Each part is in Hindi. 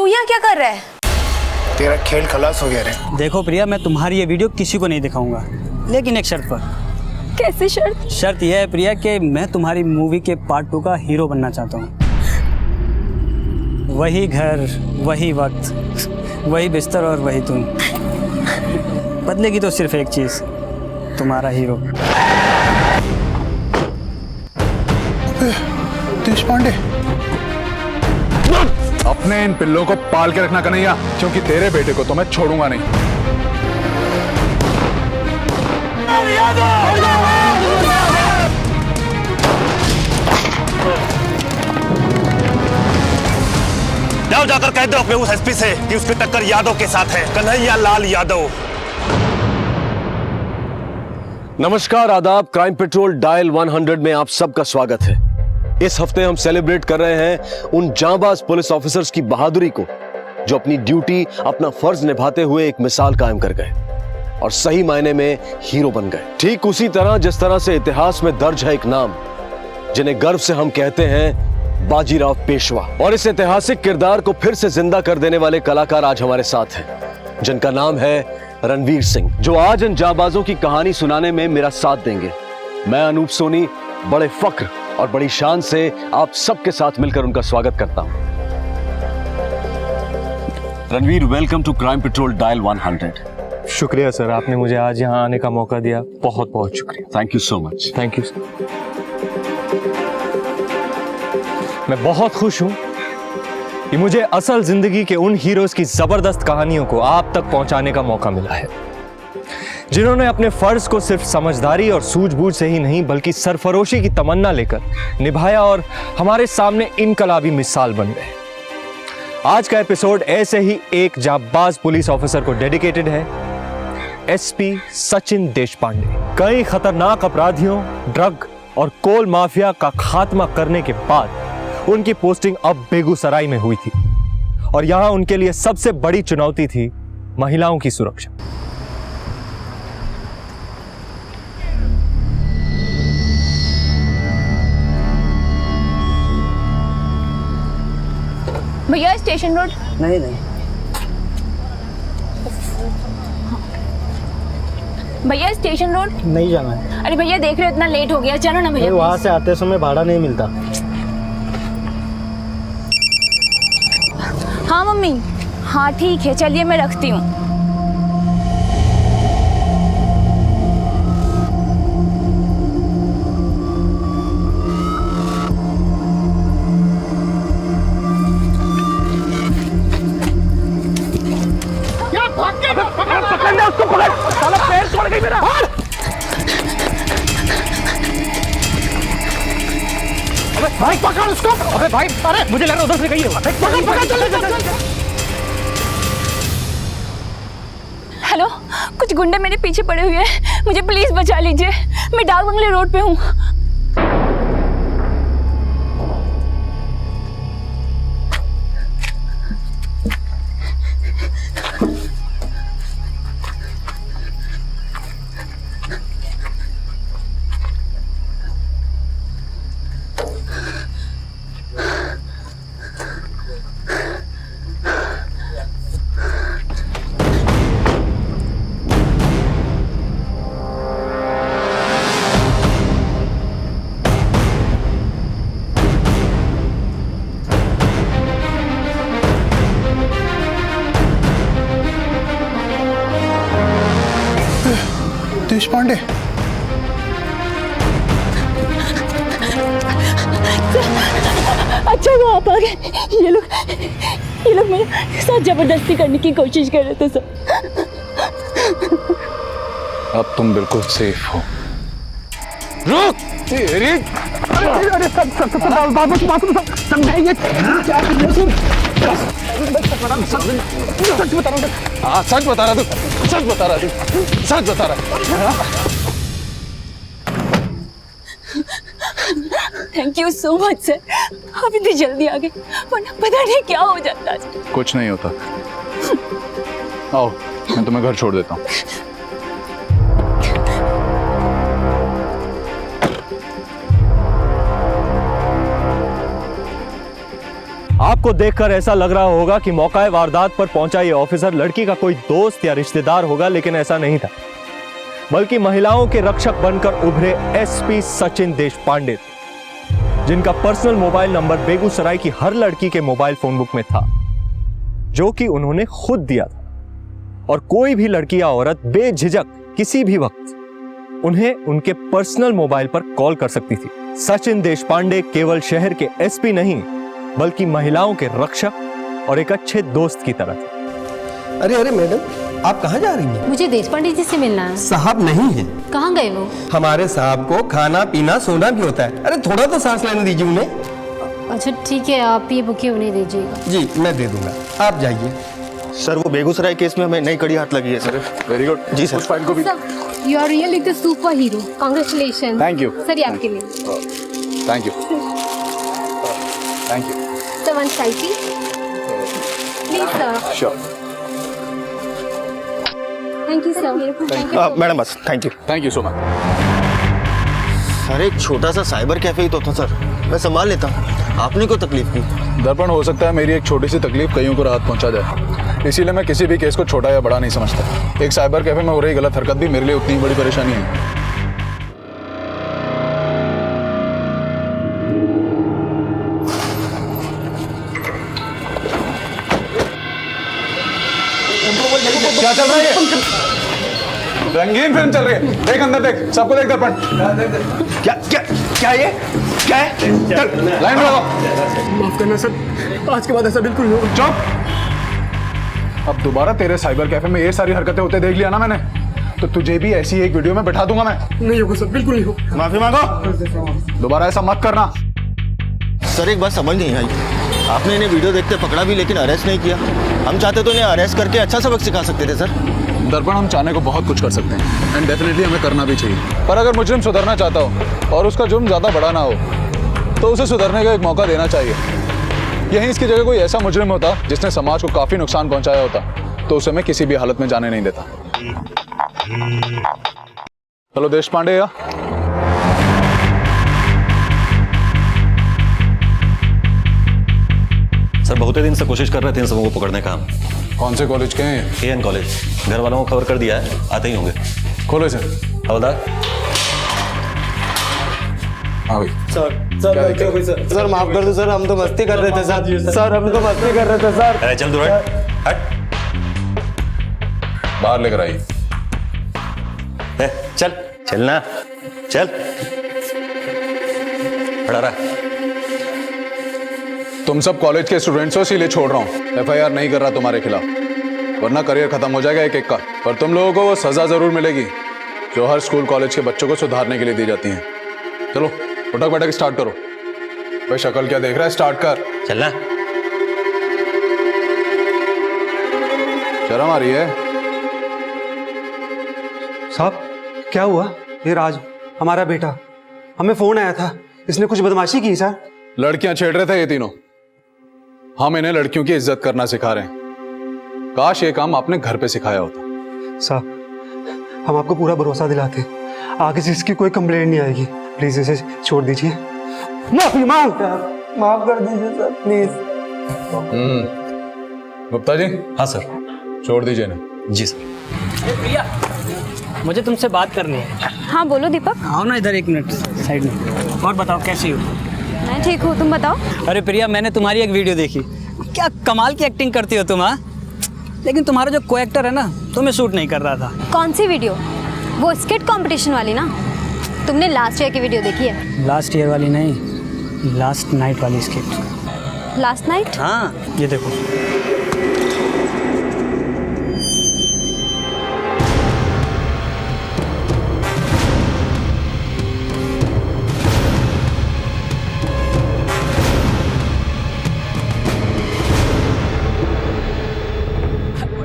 तू यहाँ क्या कर रहा है? तेरा खेल खलास हो गया रे। देखो प्रिया, मैं तुम्हारी ये वीडियो किसी को नहीं दिखाऊंगा, लेकिन एक शर्त पर। कैसी शर्त? शर्त यह है प्रिया कि मैं तुम्हारी मूवी के पार्ट 2 का हीरो बनना चाहता हूँ। वही घर, वही वक्त, वही बिस्तर और वही तुम। बदलेगी तो सिर्फ एक चीज़, तुम्हारा हीरो। देशपांडे, अपने इन पिल्लों को पाल के रखना कन्हैया, क्योंकि तेरे बेटे को तो मैं छोड़ूंगा नहीं। जाओ जाकर कह दो अपने उस एसपी से कि उसकी टक्कर यादव के साथ है, कन्हैया लाल यादव। नमस्कार, आदाब। क्राइम पेट्रोल डायल 100 में आप सबका स्वागत है। इस हफ्ते हम सेलिब्रेट कर रहे हैं उन जांबाज पुलिस ऑफिसर्स की बहादुरी को जो अपनी ड्यूटी, अपना फर्ज निभाते हुए एक मिसाल कायम कर गए और सही मायने में हीरो बन गए। ठीक उसी तरह जिस तरह से इतिहास में दर्ज है एक नाम जिन्हें गर्व से हम कहते हैं बाजीराव पेशवा। और इस ऐतिहासिक किरदार को फिर से जिंदा कर देने वाले कलाकार आज हमारे साथ हैं, जिनका नाम है रणवीर सिंह, जो आज इन जांबाजों की कहानी सुनाने में मेरा साथ देंगे। मैं अनूप सोनी बड़े फख्र और बड़ी शान से आप सबके साथ मिलकर उनका स्वागत करता हूं। Ranveer, welcome to crime patrol dial 100। शुक्रिया सर, आपने मुझे आज यहाँ आने का मौका दिया, बहुत बहुत शुक्रिया। Thank you so much. Thank you sir. मैं बहुत खुश हूँ कि मुझे असल जिंदगी के उन हीरोज की जबरदस्त कहानियों को आप तक पहुंचाने का मौका मिला है, जिन्होंने अपने फर्ज को सिर्फ समझदारी और सूझबूझ से ही नहीं बल्कि सरफरोशी की तमन्ना लेकर निभाया और हमारे सामने इनकलाबी मिसाल बन गए। आज का एपिसोड ऐसे ही एक जांबाज पुलिस ऑफिसर को डेडिकेटेड है, एसपी सचिन देशपांडे। कई खतरनाक अपराधियों, ड्रग और कोल माफिया का खात्मा करने के बाद उनकी पोस्टिंग अब बेगूसराय में हुई थी और यहां उनके लिए सबसे बड़ी चुनौती थी महिलाओं की सुरक्षा। भैया स्टेशन रोड। नहीं, भैया स्टेशन रोड नहीं जाना है। अरे भैया देख रहे हो इतना लेट हो गया, चलो ना भैया। वहां से आते समय भाड़ा नहीं मिलता। हाँ मम्मी, हाँ ठीक है, चलिए मैं रखती हूँ। भाई पकड़ उसको। अबे भाई, अरे मुझे लग रहा उधर से गई है। पकड़ पकड़, चल। हेलो, कुछ गुंडे मेरे पीछे पड़े हुए हैं, मुझे प्लीज बचा लीजिए। मैं डाक बंगले रोड पे हूँ। देशपांडे, अच्छा वो आप आ गए। ये लोग मेरे साथ जबरदस्ती करने की कोशिश कर रहे थे सर। अब तुम बिल्कुल सेफ हो। रुक। अरे सब समझाइए क्या कर रहे हो? सच बता रहा हूँ। हाँ, सच बता रहा। Thank you so much sir, आप इतनी जल्दी आ गए, वरना पता नहीं क्या हो जाता। कुछ नहीं होता। आओ, मैं तुम्हें घर छोड़ देता हूँ। सबको देखकर ऐसा लग रहा होगा कि मौका वारदात पर पहुंचा ये ऑफिसर लड़की का कोई दोस्त या रिश्तेदार होगा, लेकिन ऐसा नहीं था, बल्कि महिलाओं के रक्षक बनकर उभरे एसपी सचिन देशपांडे, जिनका पर्सनल मोबाइल नंबर बेगूसराय की हर लड़की के मोबाइल फोन बुक में था, जो कि उन्होंने खुद दिया था। और कोई भी लड़की या औरत बेझिझक किसी भी वक्त उन्हें उनके पर्सनल मोबाइल पर कॉल कर सकती थी। सचिन देशपांडे केवल शहर के एसपी नहीं, बल्कि महिलाओं के रक्षक और एक अच्छे दोस्त की तरह थे। अरे अरे मैडम, आप कहाँ जा रही हैं? मुझे देशपांडे जी से मिलना है। साहब नहीं है। कहाँ गए वो? हमारे साहब को खाना पीना सोना भी होता है। अरे थोड़ा तो सांस लेने दीजिए उन्हें। अच्छा ठीक है, आप ये बुके उन्हें दीजिएगा। जी मैं दे दूंगा, आप जाइए। सर वो बेगूसराय केस में हमें नई कड़ी हाथ लगी है सर। वेरी गुड जी सर। उस फाइल को भी you are really the super hero, congratulation. Thank you. Sir ये आपके लिए। Thank you thank you sir one selfie please sir. Sure thank you sir. Madam बस thank you so much. Sir एक छोटा सा साइबर कैफे ही तो था सर, मैं संभाल लेता। आपने को तकलीफ की? दर्पण हो सकता है मेरी एक छोटी सी तकलीफ कईयों को राहत पहुंचा जाए, इसीलिए मैं किसी भी केस को छोटा या बड़ा नहीं समझता। एक साइबर कैफे में हो रही गलत हरकत भी मेरे लिए उतनी बड़ी परेशानी है। क्या चल रहा है? रंगीन फिल्म चल रही है, देख अंदर देख, सबको देख दर्पण। क्या क्या क्या ये क्या है? लाइन में लगाओ। माफ करना सर, आज के बाद ऐसा बिल्कुल नहीं होगा। चुप। अब दोबारा तेरे साइबर कैफे में ये सारी हरकतें होते देख लिया ना मैंने, तो तुझे भी ऐसी एक वीडियो में बैठा दूंगा मैं। नहीं होगा सर, बिल्कुल नहीं होगा। माफी मांगो। दोबारा ऐसा मत करना। सर एक बात समझ नहीं आई, आपने इन्हें वीडियो देखते पकड़ा भी लेकिन अरेस्ट नहीं किया। हम चाहते तो इन्हें अरेस्ट करके अच्छा सबक सिखा सकते थे सर। दर्पण, हम चाहने को बहुत कुछ कर सकते हैं एंड डेफिनेटली हमें करना भी चाहिए, पर अगर मुजरिम सुधरना चाहता हो और उसका जुर्म ज़्यादा बड़ा ना हो तो उसे सुधरने का एक मौका देना चाहिए। यहीं इसकी जगह कोई ऐसा मुजरिम होता जिसने समाज को काफ़ी नुकसान पहुंचाया होता तो उसे मैं किसी भी हालत में जाने नहीं देता। हेलो देशपांडे। या सर बहुत दिन से कोशिश कर रहे थे इन सबों को पकड़ने का हम। कौन से कॉलेज के हैं? KN college. घर वालों को खबर कर दिया है, आते ही होंगे। खोलो इसे। हवलदार। हाँ भाई। सर माफ कर दो सर, हम तो मस्ती कर रहे थे सर, हम तो मस्ती कर रहे थे सर। अरे चल दूर हट। बाहर लेकर आइए। चल चलना चल। खड़ा रहा। तुम सब कॉलेज के स्टूडेंट्स हो इसीलिए छोड़ रहा हूँ, FIR नहीं कर रहा तुम्हारे खिलाफ, वरना करियर खत्म हो जाएगा एक एक का। पर तुम लोगों को वो सजा जरूर मिलेगी जो हर स्कूल कॉलेज के बच्चों को सुधारने के लिए दी जाती है। चलो उठक बैठक स्टार्ट करो। भाई शक्ल क्या देख रहा है, स्टार्ट कर। चलना। शर्म आ रही है? साहब क्या हुआ? ये राज हमारा बेटा, हमें फोन आया था, इसने कुछ बदमाशी की सर। लड़कियां छेड़ रहे थे ये तीनों। हम इन्हें लड़कियों की इज्जत करना सिखा रहे हैं, काश ये काम आपने घर पे सिखाया होता। साहब हम आपको पूरा भरोसा दिलाते हैं, आगे से इसकी कोई कंप्लेंट नहीं आएगी। प्लीज इसे छोड़ दीजिए। माफी माफ कर दीजिए सर प्लीज। गुप्ता जी। हाँ सर। छोड़ दीजिए इन्हें। जी सर। प्रिया, मुझे तुमसे बात करनी है। हाँ बोलो दीपक। आओ ना इधर एक मिनट साइड में। और बताओ कैसी हो? मैं ठीक हूँ, तुम बताओ। अरे प्रिया, मैंने तुम्हारी एक वीडियो देखी, क्या कमाल की एक्टिंग करती हो तुम। हाँ, लेकिन तुम्हारा जो को एक्टर है ना, तुम्हें सूट नहीं कर रहा था। कौन सी वीडियो? वो स्किट कंपटीशन वाली ना? तुमने लास्ट ईयर की वीडियो देखी है? लास्ट ईयर वाली नहीं, लास्ट नाइट वाली स्किट। Last night? हाँ ये देखो।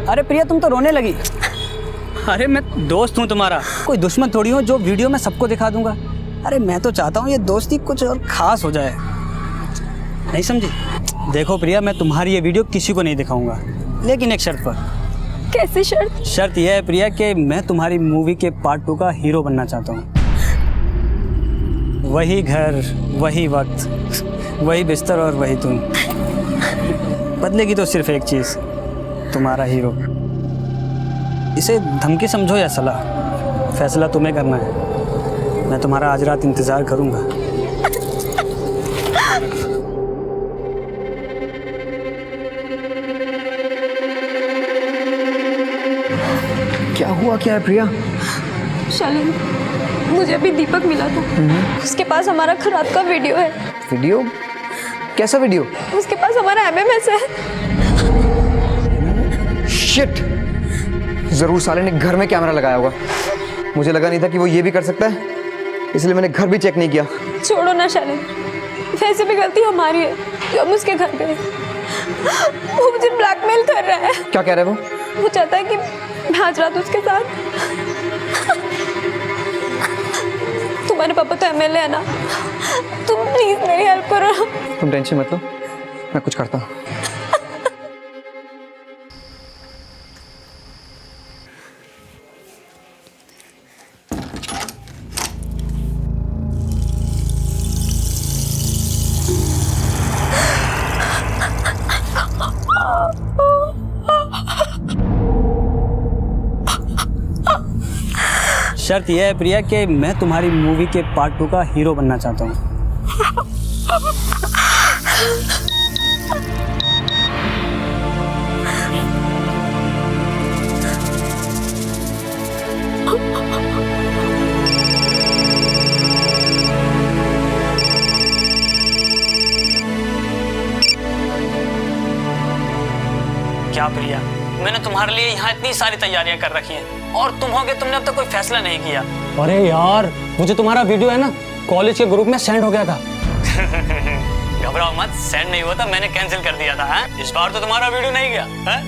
अरे प्रिया, तुम तो रोने लगी। अरे मैं दोस्त हूँ तुम्हारा, कोई दुश्मन थोड़ी हूँ जो वीडियो में सबको दिखा दूंगा। अरे मैं तो चाहता हूँ ये दोस्ती कुछ और खास हो जाए, नहीं समझी? देखो प्रिया, मैं तुम्हारी ये वीडियो किसी को नहीं दिखाऊंगा, लेकिन एक शर्त पर। कैसी शर्त? शर्त यह है प्रिया कि मैं तुम्हारी मूवी के पार्ट 2 का हीरो बनना चाहता हूँ। वही घर, वही वक्त, वही बिस्तर और वही तुम। बदलेगी तो सिर्फ एक चीज़, तुम्हारा हीरो। इसे धमकी समझो या सलाह, फैसला तुम्हें करना है। मैं तुम्हारा आज रात इंतज़ार करूँगा। क्या हुआ, क्या है प्रिया? शालिन, मुझे अभी दीपक मिला था। उसके पास हमारा खराब का वीडियो है। वीडियो? कैसा वीडियो? उसके पास हमारा एमएमएस है। शिट! जरूर साले ने घर में कैमरा लगाया होगा। मुझे लगा नहीं था कि वो ये भी कर सकता है, इसलिए मैंने घर भी चेक नहीं किया। छोड़ो ना शालिन, वैसे भी गलती हमारी है जो हम उसके घर गए। वो मुझे ब्लैकमेल कर रहा है। क्या कह रहा है वो? वो चाहता है कि मैं आज रात उसके साथ। तुम्हारे पापा तो एमएलए है ना, तुम प्लीज मेरी हेल्प करो। तुम टेंशन मत लो, मैं कुछ करता हूँ। शर्त यह है प्रिया कि मैं तुम्हारी मूवी के पार्ट 2 का हीरो बनना चाहता हूँ। क्या प्रिया, मैंने तुम्हारे लिए यहाँ इतनी सारी तैयारियां कर रखी हैं और तुम होगे, तुमने अब तक कोई फैसला नहीं किया। अरे यार, मुझे तुम्हारा वीडियो है ना कॉलेज के ग्रुप में सेंड हो गया था। घबराओ मत, सेंड नहीं हुआ था, मैंने कैंसिल कर दिया था। है? इस बार तो तुम्हारा वीडियो नहीं गया है?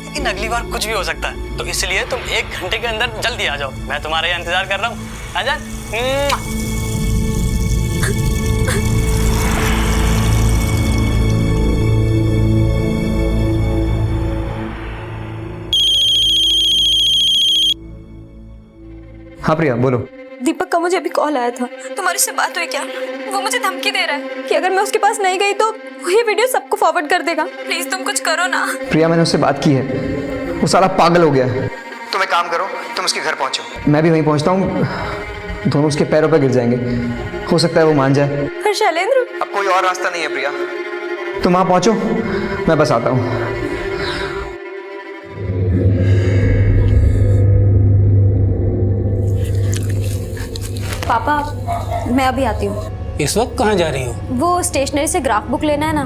लेकिन अगली बार कुछ भी हो सकता है, तो इसलिए तुम 1 घंटे के अंदर जल्दी आ जाओ। मैं तुम्हारा यहाँ इंतजार कर रहा हूँ। आजा। हाँ प्रिया बोलो। दीपक का मुझे अभी कॉल आया था। तुम्हारी से बात हुई क्या? वो मुझे धमकी दे रहा है कि अगर मैं उसके पास नहीं गई तो वो ये वीडियो सबको फॉरवर्ड कर देगा। प्लीज तुम कुछ करो ना। प्रिया मैंने उससे बात की है, वो साला पागल हो गया है। तुम एक काम करो, तुम उसके घर पहुंचो, मैं भी वहीं पहुंचता हूँ। दोनों उसके पैरों पर गिर जाएंगे, हो सकता है वो मान जाए। पर शैलेंद्र, अब कोई और रास्ता नहीं है प्रिया, तुम वहाँ पहुंचो, मैं बस आता हूँ। पापा, मैं अभी आती हूँ। इस वक्त कहाँ जा रही हो? वो स्टेशनरी से ग्राफ बुक लेना है ना,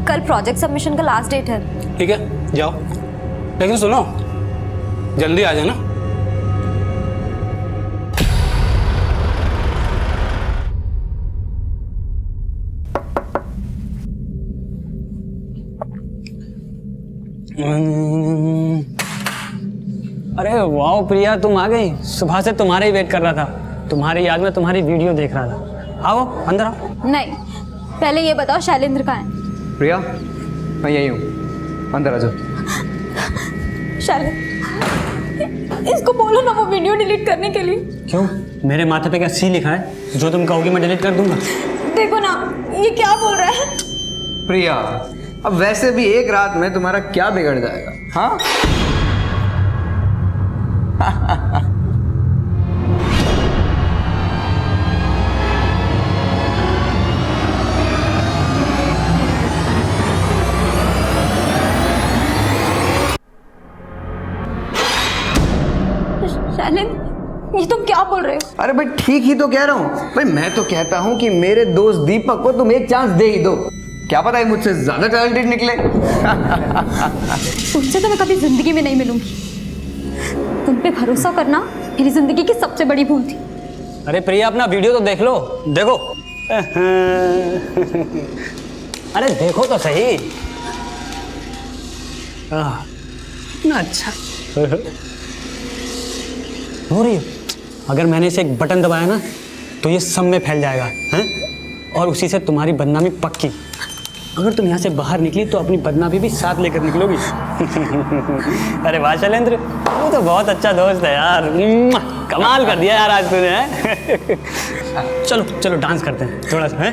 कल प्रोजेक्ट सबमिशन का लास्ट डेट है। ठीक है, जाओ, लेकिन सुनो, जल्दी आ जाना। अरे वाह प्रिया, तुम आ गई। सुबह से तुम्हारे ही वेट कर रहा था, तुम्हारी याद में तुम्हारी वीडियो देख रहा था। आओ अंदर आओ। नहीं, पहले ये बताओ शैलेंद्र कहाँ है? प्रिया मैं यही हूँ, अंदर आ जाओ। शैलेंद्र, इसको बोलो ना वो वीडियो डिलीट करने के लिए। क्यों? मेरे माथे पे क्या सी लिखा है? जो तुम कहोगी मैं डिलीट कर दूंगा। देखो ना, ये क्या बोल रहा है। प्रिया, अब वैसे भी एक रात में तुम्हारा क्या बिगड़ जाएगा? हाँ शैलेंद्र, ये तुम क्या बोल रहे हो? अरे भाई ठीक ही तो कह रहा हूँ भाई। मैं तो कहता हूँ कि मेरे दोस्त दीपक को तुम एक चांस दे ही दो, क्या पता है मुझसे ज्यादा टैलेंटेड निकले। तुमसे तो मैं कभी जिंदगी में नहीं मिलूंगी। तुम पे भरोसा करना मेरी जिंदगी की सबसे बड़ी भूल थी। अरे प्रिया, अपना वीडियो तो देख लो, देखो। अरे देखो तो सही। ना अच्छा हो रही है। अगर मैंने इसे एक बटन दबाया ना तो ये सब में फैल जाएगा, हैं? और उसी से तुम्हारी बदनामी पक्की। अगर तुम यहाँ से बाहर निकली तो अपनी बदनामी भी साथ लेकर निकलोगी। अरे वाह शैलेंद्र, वो तो बहुत अच्छा दोस्त है यार। कमाल कर दिया यार आज तूने। चलो चलो डांस करते हैं थोड़ा सा, हैं?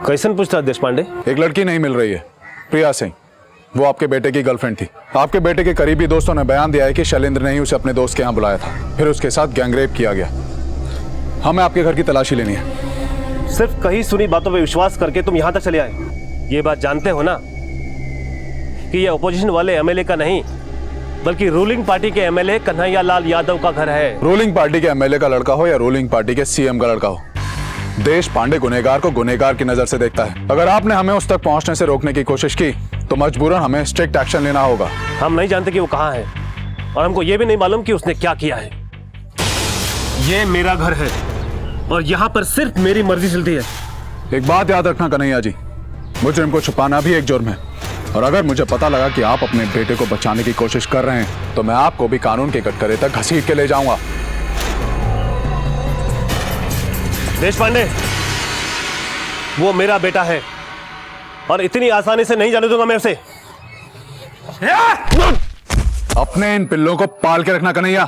कैसन पूछता देश पांडे? एक लड़की नहीं मिल रही है, प्रिया सिंह। वो आपके बेटे की गर्लफ्रेंड थी। आपके बेटे के करीबी दोस्तों ने बयान दिया है कि शैलेंद्र ने ही उसे अपने दोस्त के यहाँ बुलाया था, फिर उसके साथ गैंगरेप किया गया। हमें आपके घर की तलाशी लेनी है। सिर्फ कहीं सुनी बातों पे विश्वास करके तुम यहाँ तक चले आए। ये बात जानते हो ना कि ये अपोजिशन वाले एमएलए का नहीं बल्कि रूलिंग पार्टी के एमएलए कन्हैया लाल यादव का घर है। रूलिंग पार्टी के एमएलए का लड़का हो या रूलिंग पार्टी के सीएम का लड़का हो, देश पांडे गुनहगार को गुनहगार की नजर से देखता है। अगर आपने हमें उस तक पहुंचने से रोकने की कोशिश की तो मजबूरन हमें स्ट्रिक्ट एक्शन लेना होगा। हम नहीं जानते कि वो कहाँ है और हमको ये भी नहीं मालूम कि उसने क्या किया है। ये मेरा घर है और यहाँ पर सिर्फ मेरी मर्जी चलती है। एक बात याद रखना कन्हैया जी, मुजरिम को छुपाना भी एक जुर्म है और अगर मुझे पता लगा कि आप अपने बेटे को बचाने की कोशिश कर रहे हैं तो मैं आपको भी कानून के कटघरे तक घसीट के ले जाऊंगा। देश पांडे, वो मेरा बेटा है और इतनी आसानी से नहीं जाने दूंगा मैं उसे। अपने इन पिल्लों को पाल के रखना कन्हैया,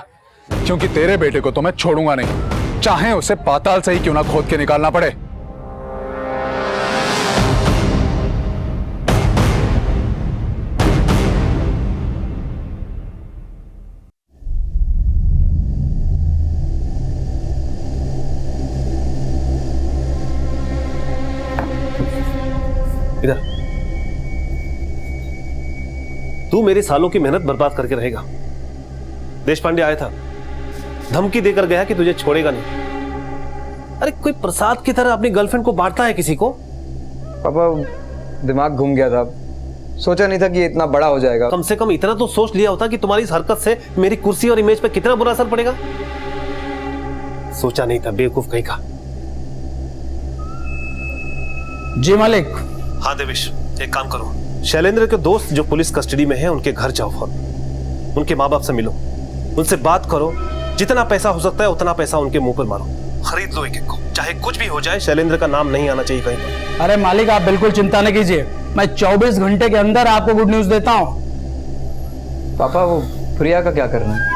क्योंकि तेरे बेटे को तो मैं छोड़ूंगा नहीं, चाहे उसे पाताल से ही क्यों ना खोद के निकालना पड़े। इधर तू मेरे सालों की मेहनत बर्बाद करके रहेगा। देश पांडे आया था, धमकी देकर गया कि तुझे छोड़ेगा नहीं। अरे कोई प्रसाद की तरह अपनी गर्लफ्रेंड को बांटता है किसी को? पापा दिमाग घूम गया था, सोचा नहीं था कि इतना बड़ा हो जाएगा। कम से कम इतना तो सोच लिया होता कि तुम्हारी इस हरकत से मेरी कुर्सी और इमेज पे कितना बुरा असर पड़ेगा। सोचा नहीं था, बेवकूफ कहीं का। जी मालिक। हाँ देवेश, एक काम करो, शैलेंद्र के दोस्त जो पुलिस कस्टडी में हैं उनके घर जाओ, फौरन उनके माँ बाप से मिलो, उनसे बात करो, जितना पैसा हो सकता है उतना पैसा उनके मुंह पर मारो, खरीद लो एक एक को, चाहे कुछ भी हो जाए शैलेंद्र का नाम नहीं आना चाहिए कहीं पर। अरे मालिक आप बिल्कुल चिंता न कीजिए, मैं 24 घंटे के अंदर आपको गुड न्यूज देता हूँ। पापा वो प्रिया का क्या करना है?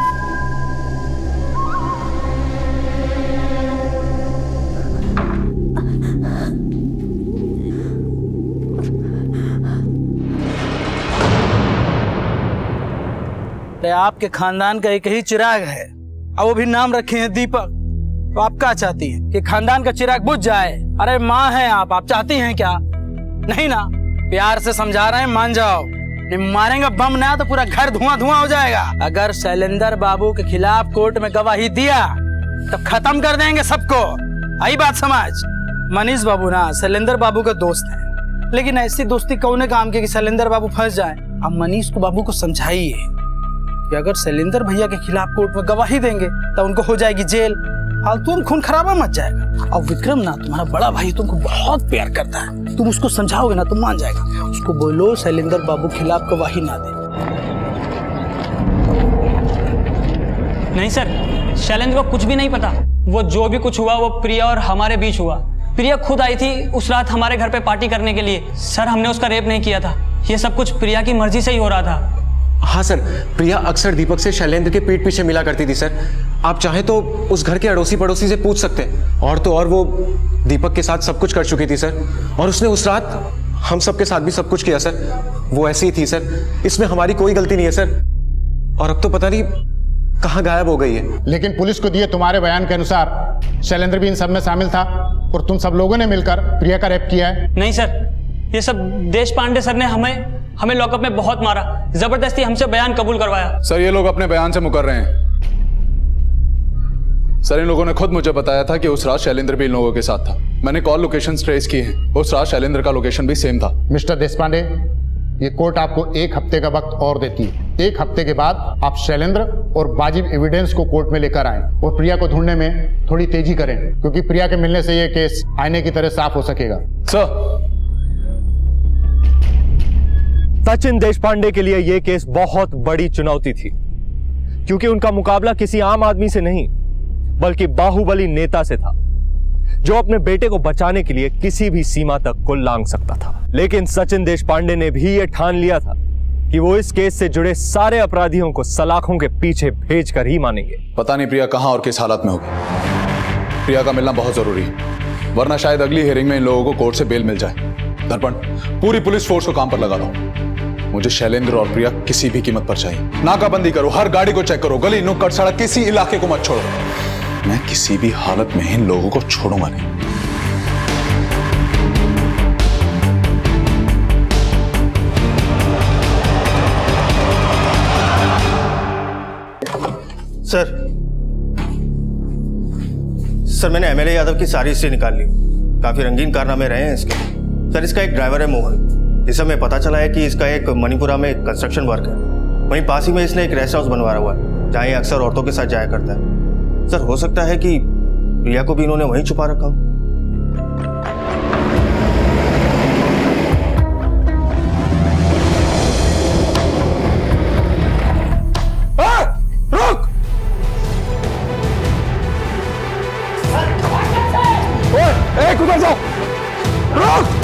आपके खानदान का एक ही चिराग है और वो भी नाम रखे हैं दीपक। तो आप क्या चाहती हैं कि खानदान का चिराग बुझ जाए? अरे माँ हैं आप चाहती हैं क्या? नहीं ना, प्यार से समझा रहे हैं, मान जाओ। नहीं मारेंगे बम ना तो पूरा घर धुआं धुआं हो जाएगा। अगर शैलेंद्र बाबू के खिलाफ कोर्ट में गवाही दिया तो खत्म कर देंगे सबको। आई बात समझ? मनीष बाबू ना शैलेंद्र बाबू का दोस्त है, लेकिन ऐसी दोस्ती कौन काम की कि शैलेंद्र बाबू फंस जाए। अब मनीष को बाबू को समझाइए कि अगर शैलेंद्र भैया के खिलाफ कोर्ट में गवाही देंगे तो उनको हो जाएगी जेल, फालतू में खून खराबा मच जाएगा। और विक्रम ना तुम्हारा बड़ा भाई तुमको बहुत प्यार करता है, तुम उसको समझाओगे ना तो मान जाएगा। उसको बोलो शैलेंद्र बाबू खिलाफ गवाही ना दे। नहीं सर, शैलेंद्र को कुछ भी नहीं पता। वो जो भी कुछ हुआ वो प्रिया और हमारे बीच हुआ। प्रिया खुद आई थी उस रात हमारे घर पे पार्टी करने के लिए। सर हमने उसका रेप नहीं किया था, ये सब कुछ प्रिया की मर्जी से ही हो रहा था। हाँ सर, प्रिया अक्सर दीपक से शैलेंद्र के पीठ पीछे मिला करती थी सर। आप चाहे तो उस घर के अड़ोसी पड़ोसी से पूछ सकते हैं। और तो और वो दीपक के साथ सब कुछ कर चुकी थी सर, और उसने उस रात हम सब के साथ भी सब कुछ किया सर। वो ऐसी ही थी सर, इसमें हमारी कोई गलती नहीं है सर। और अब तो पता नहीं कहाँ गायब हो गई है। लेकिन पुलिस को दिए तुम्हारे बयान के अनुसार शैलेंद्र भी इन सब में शामिल था और तुम सब लोगों ने मिलकर प्रिया का रेप किया है। नहीं सर, ये सब देश पांडे सर ने हमें लॉकअप में बहुत मारा, जबरदस्ती हमसे बयान कबूल करवाया। सर ये लोग अपने बयान से मुकर रहे हैं। सर इन लोगों ने खुद मुझे बताया था कि उस रात शैलेंद्र भी इन लोगों के साथ था। मैंने कॉल लोकेशन ट्रेस की है, उस रात शैलेंद्र का लोकेशन भी सेम था। मिस्टर देशपांडे, ये कोर्ट आपको 1 हफ्ते का वक्त और देती है। 1 हफ्ते के बाद आप शैलेंद्र और वाजिब एविडेंस को कोर्ट में लेकर आएं और प्रिया को ढूंढने में थोड़ी तेजी करें, क्योंकि प्रिया के मिलने से ये केस आईने की तरह साफ हो सकेगा। सर सचिन देशपांडे के लिए यह केस बहुत बड़ी चुनौती थी, क्योंकि उनका मुकाबला किसी आम आदमी से नहीं बल्कि बाहुबली नेता से था, जो अपने बेटे को बचाने के लिए किसी भी सीमा तक को लांघ सकता था। लेकिन सचिन देशपांडे ने भी यह ठान लिया था कि वो इस केस से जुड़े सारे अपराधियों को सलाखों के पीछे भेजकर ही मानेंगे। पता नहीं प्रिया कहां और किस हालत में होगी। प्रिया का मिलना बहुत जरूरी है। वरना शायद अगली हियरिंग में इन लोगों को कोर्ट से बेल मिल जाए। दर्पण, पूरी पुलिस फोर्स को काम पर लगा दो। मुझे शैलेंद्र और प्रिया किसी भी कीमत पर चाहिए। नाकाबंदी करो, हर गाड़ी को चेक करो, गली नुक्कड़ सड़क किसी इलाके को मत छोड़ो। मैं किसी भी हालत में इन लोगों को छोड़ूंगा नहीं। सर मैंने एमएलए यादव की सारी हिस्ट्री निकाल ली। काफी रंगीन कारनामे रहे हैं इसके। सर इसका एक ड्राइवर है मोहन। इस समय पता चला है कि इसका एक मणिपुरा में कंस्ट्रक्शन वर्क है। वहीं पास ही में इसने एक रेस्ट हाउस बनवाया हुआ है जहाँ ये अक्सर औरतों के साथ जाया करता है। सर हो सकता है कि प्रिया को भी इन्होंने वहीं छुपा रखा हो। उधर जाओ, रुक।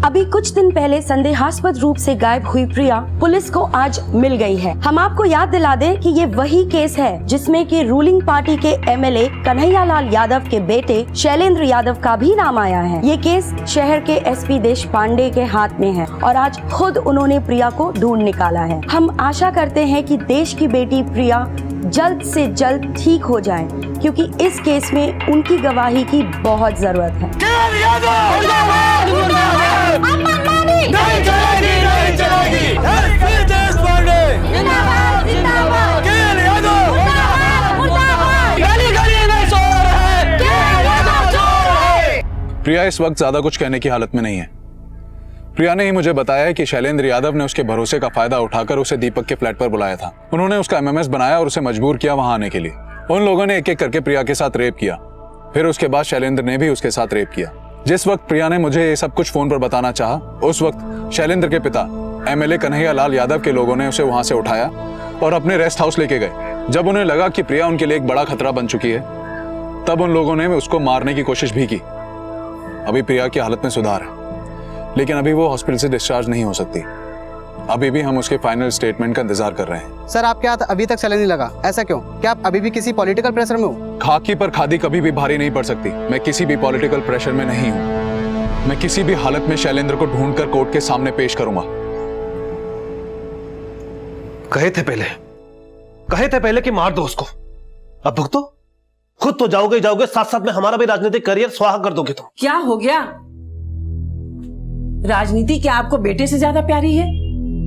अभी कुछ दिन पहले संदेहास्पद रूप से गायब हुई प्रिया पुलिस को आज मिल गई है। हम आपको याद दिला दें कि ये वही केस है जिसमें कि रूलिंग पार्टी के एमएलए कन्हैया लाल यादव के बेटे शैलेंद्र यादव का भी नाम आया है। ये केस शहर के एसपी देश पांडे के हाथ में है और आज खुद उन्होंने प्रिया को ढूंढ निकाला है। हम आशा करते हैं कि देश की बेटी प्रिया जल्द से जल्द ठीक हो जाए, क्योंकि इस केस में उनकी गवाही की बहुत जरूरत है। प्रिया इस वक्त ज्यादा कुछ कहने की हालत में नहीं है। प्रिया ने ही मुझे बताया है कि शैलेंद्र यादव ने उसके भरोसे का फायदा उठाकर उसे दीपक के फ्लैट पर बुलाया था। उन्होंने उसका एमएमएस बनाया और उसे मजबूर किया वहां आने के लिए। उन लोगों ने एक एक करके प्रिया के साथ रेप किया। फिर उसके बाद शैलेंद्र ने भी उसके साथ रेप किया। जिस वक्त प्रिया ने मुझे ये सब कुछ फोन पर बताना चाहा, उस वक्त शैलेंद्र के पिता एमएलए कन्हैया लाल यादव के लोगों ने उसे वहां से उठाया और अपने रेस्ट हाउस लेके गए। जब उन्हें लगा कि प्रिया उनके लिए एक बड़ा खतरा बन चुकी है, तब उन लोगों ने उसको मारने की कोशिश भी की। अभी प्रिया की हालत में सुधार है, लेकिन अभी वो हॉस्पिटल से डिस्चार्ज नहीं हो सकती। अभी भी हम उसके फाइनल स्टेटमेंट का इंतजार कर रहे हैं। सर आपके हाथ अभी तक सैलरी नहीं लगा, ऐसा क्यों? क्या आप अभी भी किसी पॉलिटिकल प्रेशर में हो? खाकी पर खादी कभी भी भारी नहीं पड़ सकती। मैं किसी भी पॉलिटिकल प्रेशर में नहीं हूं। मैं किसी भी हालत में शैलेंद्र को ढूंढकर कोर्ट के सामने पेश करूंगा। कहे थे पहले कि मार दो उसको, अब भुगतो। खुद तो जाओगे जाओगे, साथ साथ में हमारा भी राजनीतिक करियर स्वाहा कर दोगे तुम। क्या हो गया? राजनीति क्या आपको बेटे से ज्यादा प्यारी है?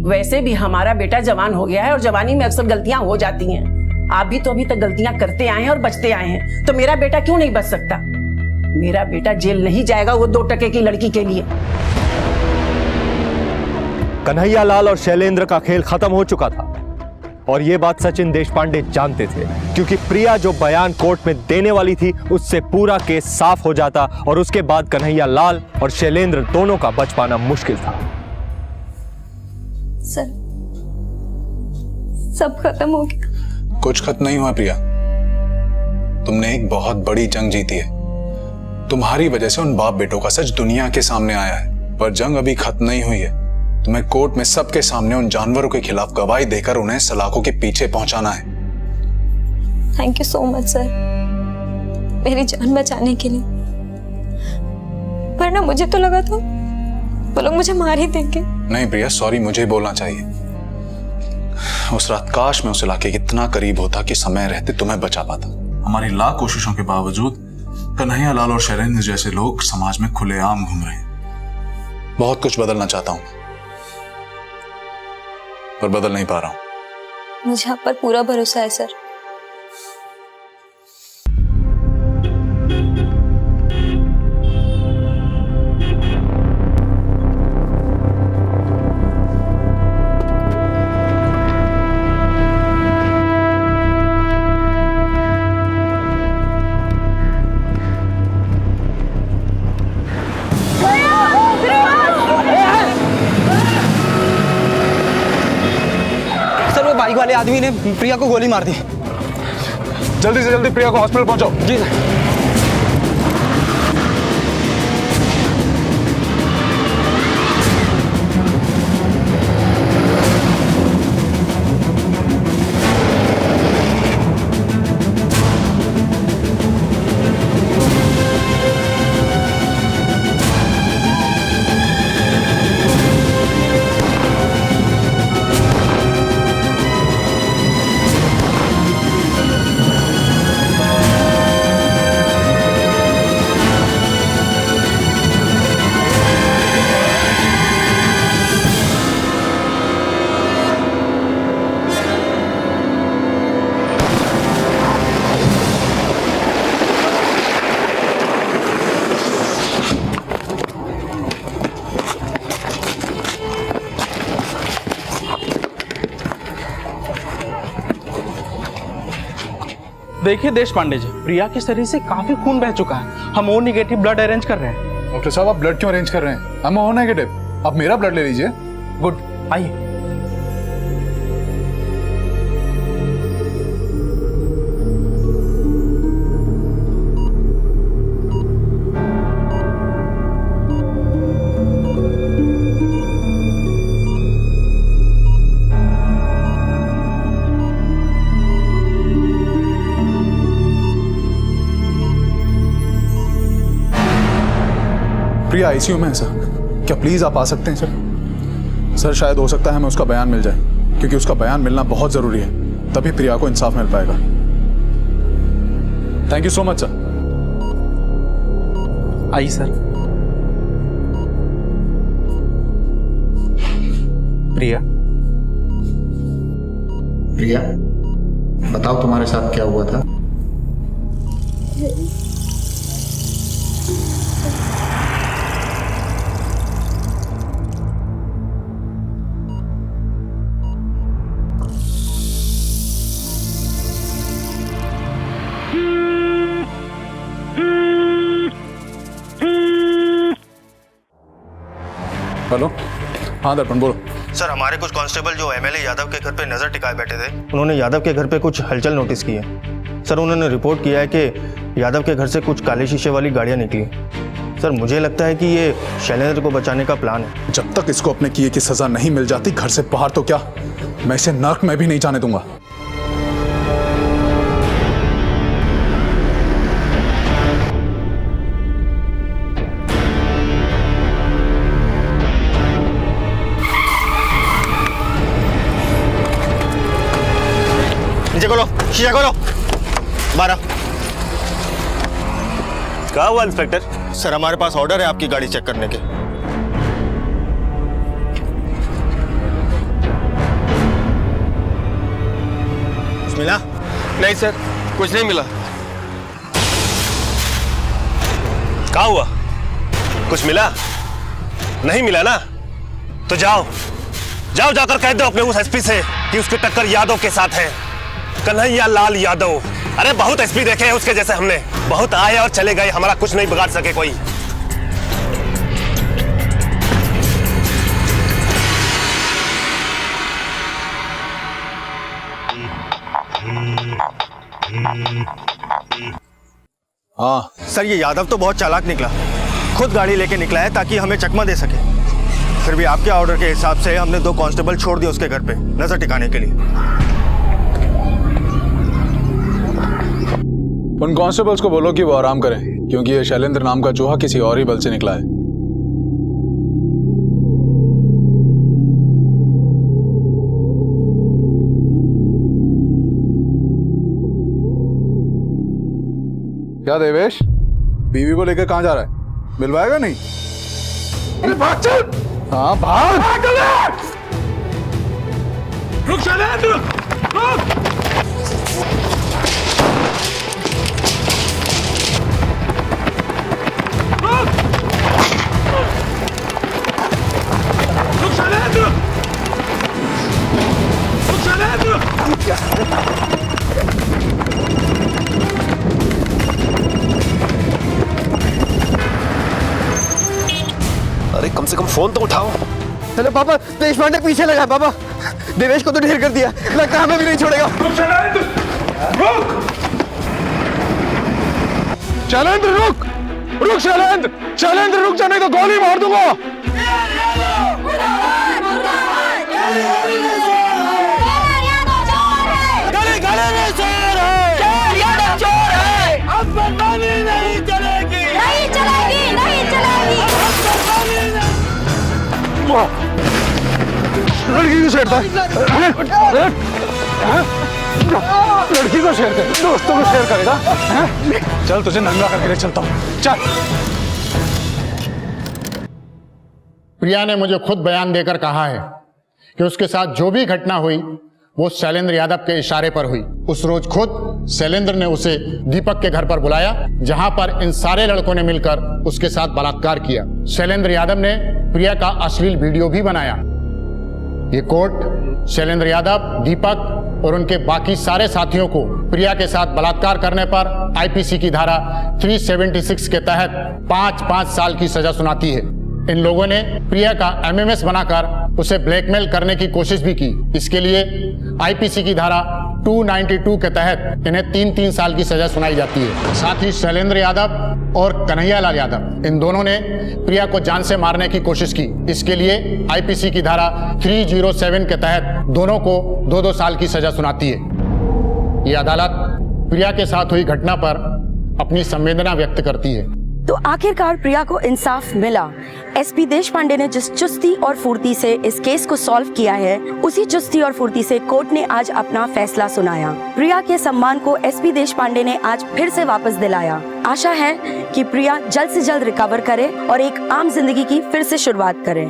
वैसे भी हमारा बेटा जवान हो गया है और जवानी में अक्सर गलतियां हो जाती हैं। आप भी तो अभी तक गलतियां करते आए हैं और बचते आए हैं, तो मेरा बेटा क्यों नहीं बच सकता? मेरा बेटा जेल नहीं जाएगा वो 2 टके की लड़की के लिए। कन्हैया लाल और शैलेंद्र का खेल खत्म हो चुका था और ये बात सचिन देशपांडे जानते थे, क्योंकि प्रिया जो बयान कोर्ट में देने वाली थी उससे पूरा केस साफ हो जाता और उसके बाद कन्हैया लाल और शैलेंद्र दोनों का बच पाना मुश्किल था। सर, सब खत्म हो गया। कुछ खत्म नहीं हुआ प्रिया। तुमने एक बहुत बड़ी जंग जीती है। तुम्हारी वजह से उन बाप बेटों का सच दुनिया के सामने आया है, पर जंग अभी खत्म नहीं हुई है। तुम्हें कोर्ट में सबके सामने उन जानवरों के खिलाफ गवाही देकर उन्हें सलाखों के पीछे पहुंचाना है। Thank you so much sir, मेरी जान बचाने के लिए। वरना मुझे तो लगा था वो लोग मुझे मार ही देंगे। नहीं प्रिया, सॉरी, मुझे बोलना चाहिए। उस रात काश मैं उस इलाके के इतना करीब होता कि समय रहते तुम्हें बचा पाता। हमारी लाख कोशिशों के बावजूद कन्हैया लाल और शैलेंद्र जैसे लोग समाज में खुलेआम घूम रहे हैं। बहुत कुछ बदलना चाहता हूं, पर बदल नहीं पा रहा हूं। मुझे आप पर पूरा भरोसा है सर। वाले आदमी ने प्रिया को गोली मार दी। जल्दी से जल्दी प्रिया को हॉस्पिटल पहुंचाओ। जी सर। देखिए देश पांडे जी, प्रिया के शरीर से काफी खून बह चुका है। हम ओ नेगेटिव ब्लड अरेंज कर रहे हैं। डॉक्टर साहब आप ब्लड क्यों अरेंज कर रहे हैं? हम ओ नेगेटिव, आप मेरा ब्लड ले लीजिए। गुड, आइए। प्रिया आईसीयू में है सर, क्या प्लीज आप आ सकते हैं सर? सर शायद हो सकता है हमें उसका बयान मिल जाए, क्योंकि उसका बयान मिलना बहुत जरूरी है, तभी प्रिया को इंसाफ मिल पाएगा। Thank you so much sir. आइए सर। प्रिया, प्रिया बताओ तुम्हारे साथ क्या हुआ था? हेलो, हाँ दर्पण बोलो। सर हमारे कुछ कांस्टेबल जो एमएलए यादव के घर पे नजर टिकाए बैठे थे, उन्होंने यादव के घर पे कुछ हलचल नोटिस की है। सर उन्होंने रिपोर्ट किया है कि यादव के घर से कुछ काले शीशे वाली गाड़ियां निकली। सर मुझे लगता है कि ये शैलेंद्र को बचाने का प्लान है। जब तक इसको अपने किए की सजा नहीं मिल जाती घर से बाहर, तो क्या मैं इसे नर्क में भी नहीं जाने दूंगा। नीचे खोलो, शीशा खोलो। 12। क्या हुआ इंस्पेक्टर? सर हमारे पास ऑर्डर है आपकी गाड़ी चेक करने के। कुछ मिला? नहीं सर, कुछ नहीं मिला। क्या हुआ? कुछ मिला? नहीं मिला ना? तो जाओ जाओ, जाकर कह दो अपने उस एसपी से कि उसकी टक्कर यादव के साथ है, कन्हैया लाल यादव। अरे बहुत एसपी देखे हैं उसके जैसे हमने, बहुत आए और चले गए, हमारा कुछ नहीं बिगाड़ सके कोई। हाँ सर, ये यादव तो बहुत चालाक निकला, खुद गाड़ी लेके निकला है ताकि हमें चकमा दे सके। फिर भी आपके ऑर्डर के हिसाब से हमने 2 कांस्टेबल छोड़ दिए उसके घर पे नजर टिकाने के लिए। उन कांस्टेबल्स को बोलो कि वो आराम करें, क्योंकि ये शैलेंद्र नाम का चूहा किसी और ही बल से निकला है। क्या देवेश, बीवी को लेकर कहां जा रहा है? मिलवाएगा नहीं? अरे भाग चल। हाँ भाग। रुक शैलेंद्र, रुक। अरे कम से कम फोन तो उठाओ। हेलो पापा, देश पांडे पीछे लगा है पापा। देवेश को तो ढेर कर दिया, लगता है हमें भी नहीं छोड़ेगा। रुक शैलेंद्र, रुक रुक शैलेंद्र, शैलेंद्र रुक जा, नहीं तो गोली मार दूंगा। लड़की को छेड़ता है, लड़की को शेयर कर, दोस्तों को शेयर करेगा। चल तुझे नंगा करके ले चलता हूँ, चल। प्रिया ने मुझे खुद बयान देकर कहा है कि उसके साथ जो भी घटना हुई वो शैलेंद्र यादव के इशारे पर हुई। उस रोज खुद शैलेंद्र ने उसे दीपक के घर पर बुलाया, जहां पर इन सारे लड़कों ने मिलकर उसके साथ बलात्कार किया। शैलेंद्र यादव ने प्रिया का अश्लील वीडियो भी बनाया। ये कोर्ट शैलेंद्र यादव, दीपक और उनके बाकी सारे साथियों को प्रिया के साथ बलात्कार करने पर आईपीसी की धारा 376 के तहत 5-5 साल की सजा सुनाती है। इन लोगों ने प्रिया का एमएमएस बनाकर उसे ब्लैकमेल करने की कोशिश भी की। इसके लिए आईपीसी की धारा 292 के तहत इन्हें 3-3 साल की सजा सुनाई जाती है। साथ ही शैलेंद्र यादव और कन्हैयालाल यादव, इन दोनों ने प्रिया को जान से मारने की कोशिश की। इसके लिए आईपीसी की धारा 307 के तहत दोनों को 2-2 साल की सजा सुनाती है। ये अदालत प्रिया के साथ हुई घटना पर अपनी संवेदना व्यक्त करती है। तो आखिरकार प्रिया को इंसाफ मिला। एसपी देश पांडे ने जिस चुस्ती और फुर्ती से इस केस को सॉल्व किया है, उसी चुस्ती और फुर्ती से कोर्ट ने आज अपना फैसला सुनाया। प्रिया के सम्मान को एसपी देश पांडे ने आज फिर से वापस दिलाया। आशा है कि प्रिया जल्द से जल्द रिकवर करे और एक आम जिंदगी की फिर से शुरुआत करे।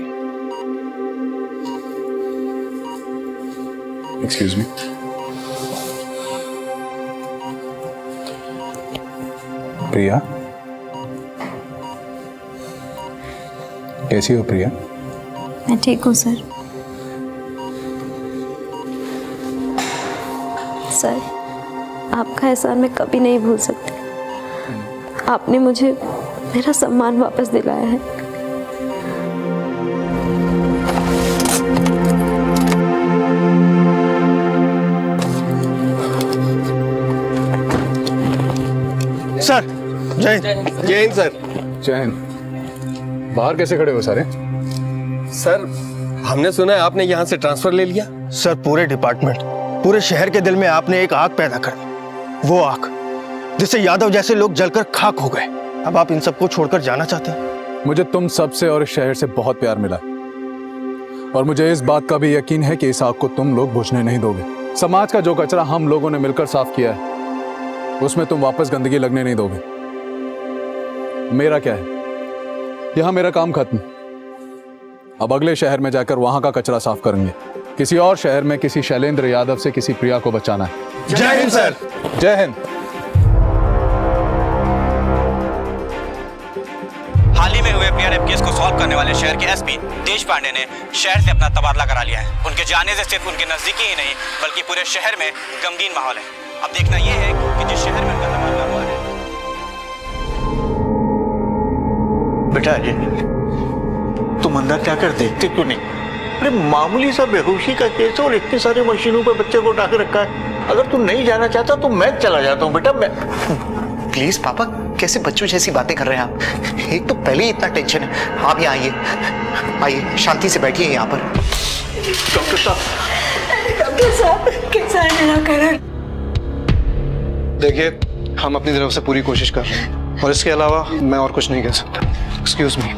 एक्सक्यूज मी, प्रिया कैसी हो प्रिया? मैं ठीक हूँ सर। सर, आपका एहसान मैं कभी नहीं भूल सकती। आपने मुझे मेरा सम्मान वापस दिलाया है। सर जय हिंद। जय हिंद सर। जय हिंद। बाहर कैसे खड़े हो सारे? सर हमने सुना है आपने यहाँ से ट्रांसफर ले लिया। सर पूरे डिपार्टमेंट, पूरे शहर के दिल में आपने एक आग पैदा कर दी, वो आग जिससे यादव जैसे लोग जलकर खाक हो गए। अब आप इन सबको छोड़कर जाना चाहते हैं? मुझे तुम सबसे और इस शहर से बहुत प्यार मिला और मुझे इस बात का भी यकीन है कि इस आग को तुम लोग बुझने नहीं दोगे। समाज का जो कचरा हम लोगों ने मिलकर साफ किया है, उसमें तुम वापस गंदगी लगने नहीं दोगे। मेरा क्या है, यहां मेरा काम खत्म। अब अगले शहर में जाकर वहां का कचरा साफ करेंगे। किसी और शहर में किसी शैलेंद्र यादव से किसी प्रिया को बचाना है। जय हिंद सर। जय हिंद। हाल ही में हुए प्रिया रेप केस को सॉल्व करने वाले शहर के एसपी देश पांडे ने शहर से अपना तबादला करा लिया है। उनके जाने से सिर्फ उनके नजदीकी ही नहीं बल्कि पूरे शहर में गमगीन माहौल है। अब देखना यह है कि जिस शहर में उनका तबादला हुआ है। बेटा अजय, तुम अंदर क्या कर देखते क्यों नहीं? अरे मामूली सा बेहोशी का केस और इतनी सारी मशीनों पे बच्चे को उठा के रखा है। अगर तुम नहीं जाना चाहता तो मैं चला जाता हूँ बेटा। मैं प्लीज पापा, कैसे बच्चों जैसी बातें कर रहे हैं आप? एक तो पहले ही इतना टेंशन है। आप यहाँ आइए, आइए शांति से बैठिए यहाँ पर। डॉक्टर साहब। डॉक्टर साहब कैसा है मेरा करण? देखिए, हम अपनी तरफ से पूरी कोशिश कर रहे हैं और इसके अलावा मैं और कुछ नहीं कह सकता। Excuse me.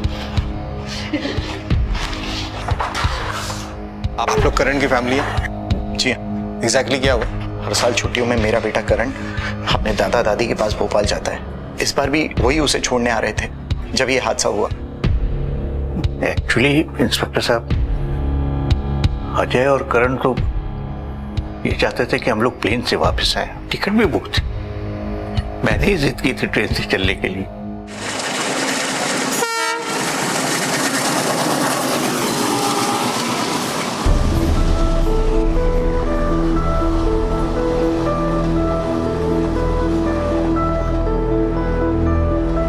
आप लोग करण की फैमिली है? जी हाँ। एग्जैक्टली क्या हुआ? हर साल छुट्टियों में मेरा बेटा करण अपने दादा दादी के पास भोपाल जाता है। इस बार भी वही उसे छोड़ने आ रहे थे जब ये हादसा हुआ। एक्चुअली इंस्पेक्टर साहब, अजय और करण तो ये चाहते थे कि हम लोग प्लेन से वापस आए। टिकट भी बुक थी। मैंने ही जिद की थी ट्रेन से चलने के लिए।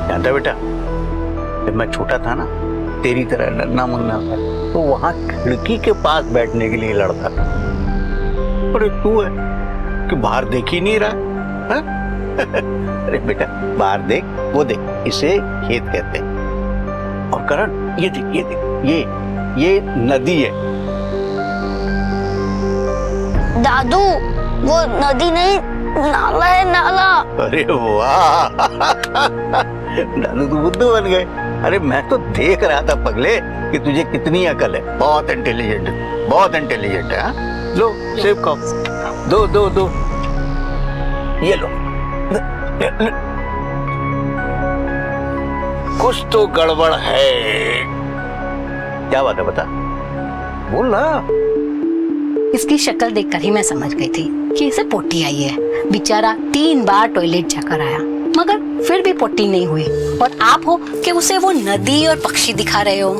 जानता बेटा, जब मैं छोटा था ना, तेरी तरह नन्ना मुन्ना था, तो वहां खिड़की के पास बैठने के लिए लड़ता था। अरे तू है कि बाहर देख ही नहीं रहा है? अरे बेटा बाहर देख, वो देख, इसे खेत कहते हैं। और करण ये देख, ये देख, ये नदी है। दादू वो नदी नहीं, नाला है, नाला। अरे वाह दादू तू बुद्धू बन गए। अरे मैं तो देख रहा था पगले कि तुझे कितनी अकल है। बहुत इंटेलिजेंट, बहुत इंटेलिजेंट है। हाँ? लो सेब खाओ, दो दो दो, ये लो। कुछ तो गड़बड़ है। क्या बात है, बता, बोल ना। इसकी शक्ल देखकर ही मैं समझ गई थी कि इसे पोटी आई है। बेचारा 3 बार टॉयलेट जाकर आया मगर फिर भी पोटी नहीं हुई, और आप हो कि उसे वो नदी और पक्षी दिखा रहे हो।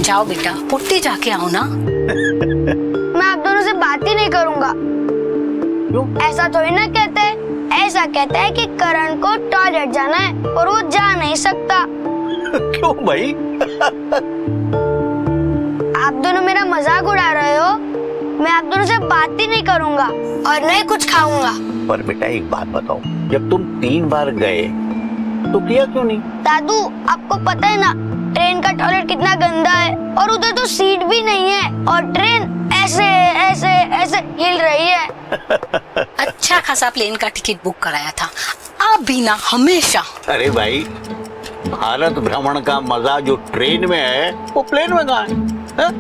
जाओ बेटा, पोटी जाके आओ ना। मैं आप दोनों से बात ही नहीं करूंगा। ऐसा थोड़ी ना कहते हैं, ऐसा कहते हैं कि करण को टॉयलेट जाना है और वो जा नहीं सकता। क्यों भाई? आप दोनों मेरा मजाक उड़ा रहे हो। मैं आप दोनों से बात ही नहीं करूंगा और नहीं कुछ खाऊंगा। पर बेटा एक बात बताओ, जब तुम 3 बार गए तो किया क्यों नहीं? दादू आपको पता है ना ट्रेन का टॉयलेट कितना गंदा है, और उधर तो सीट भी नहीं है और ट्रेन ऐसे ऐसे ऐसे हिल रही है। अच्छा खासा प्लेन का टिकट बुक कराया था, आप भी ना हमेशा। अरे भाई भारत भ्रमण का मजा जो ट्रेन में है वो प्लेन में कहाँ है?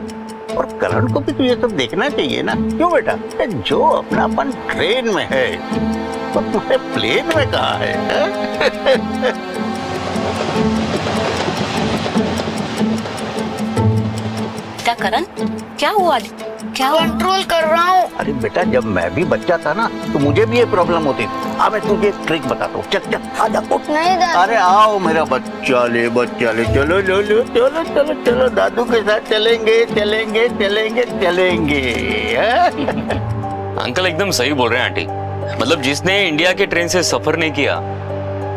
और करण को भी तो ये सब देखना चाहिए ना। क्यों बेटा, जो अपनापन ट्रेन में है तो तुम्हारे प्लेन में कहाँ है? करण क्या हुआ? क्या कंट्रोल कर रहा हूँ। अरे बेटा जब मैं भी बच्चा था ना तो मुझे भी ये प्रॉब्लम होती थी। अब मैं तुझे एक ट्रिक बताता हूँ, चल चल आजा उठ। नहीं दादू। अरे आओ मेरा बच्चा ले, बच्चा ले, चलो लो लो, चलो चलो चलो दादू के साथ चलेंगे चलेंगे चलेंगे चलेंगे। अंकल एकदम सही बोल रहे हैं आंटी। मतलब जिसने इंडिया के ट्रेन से सफर नहीं किया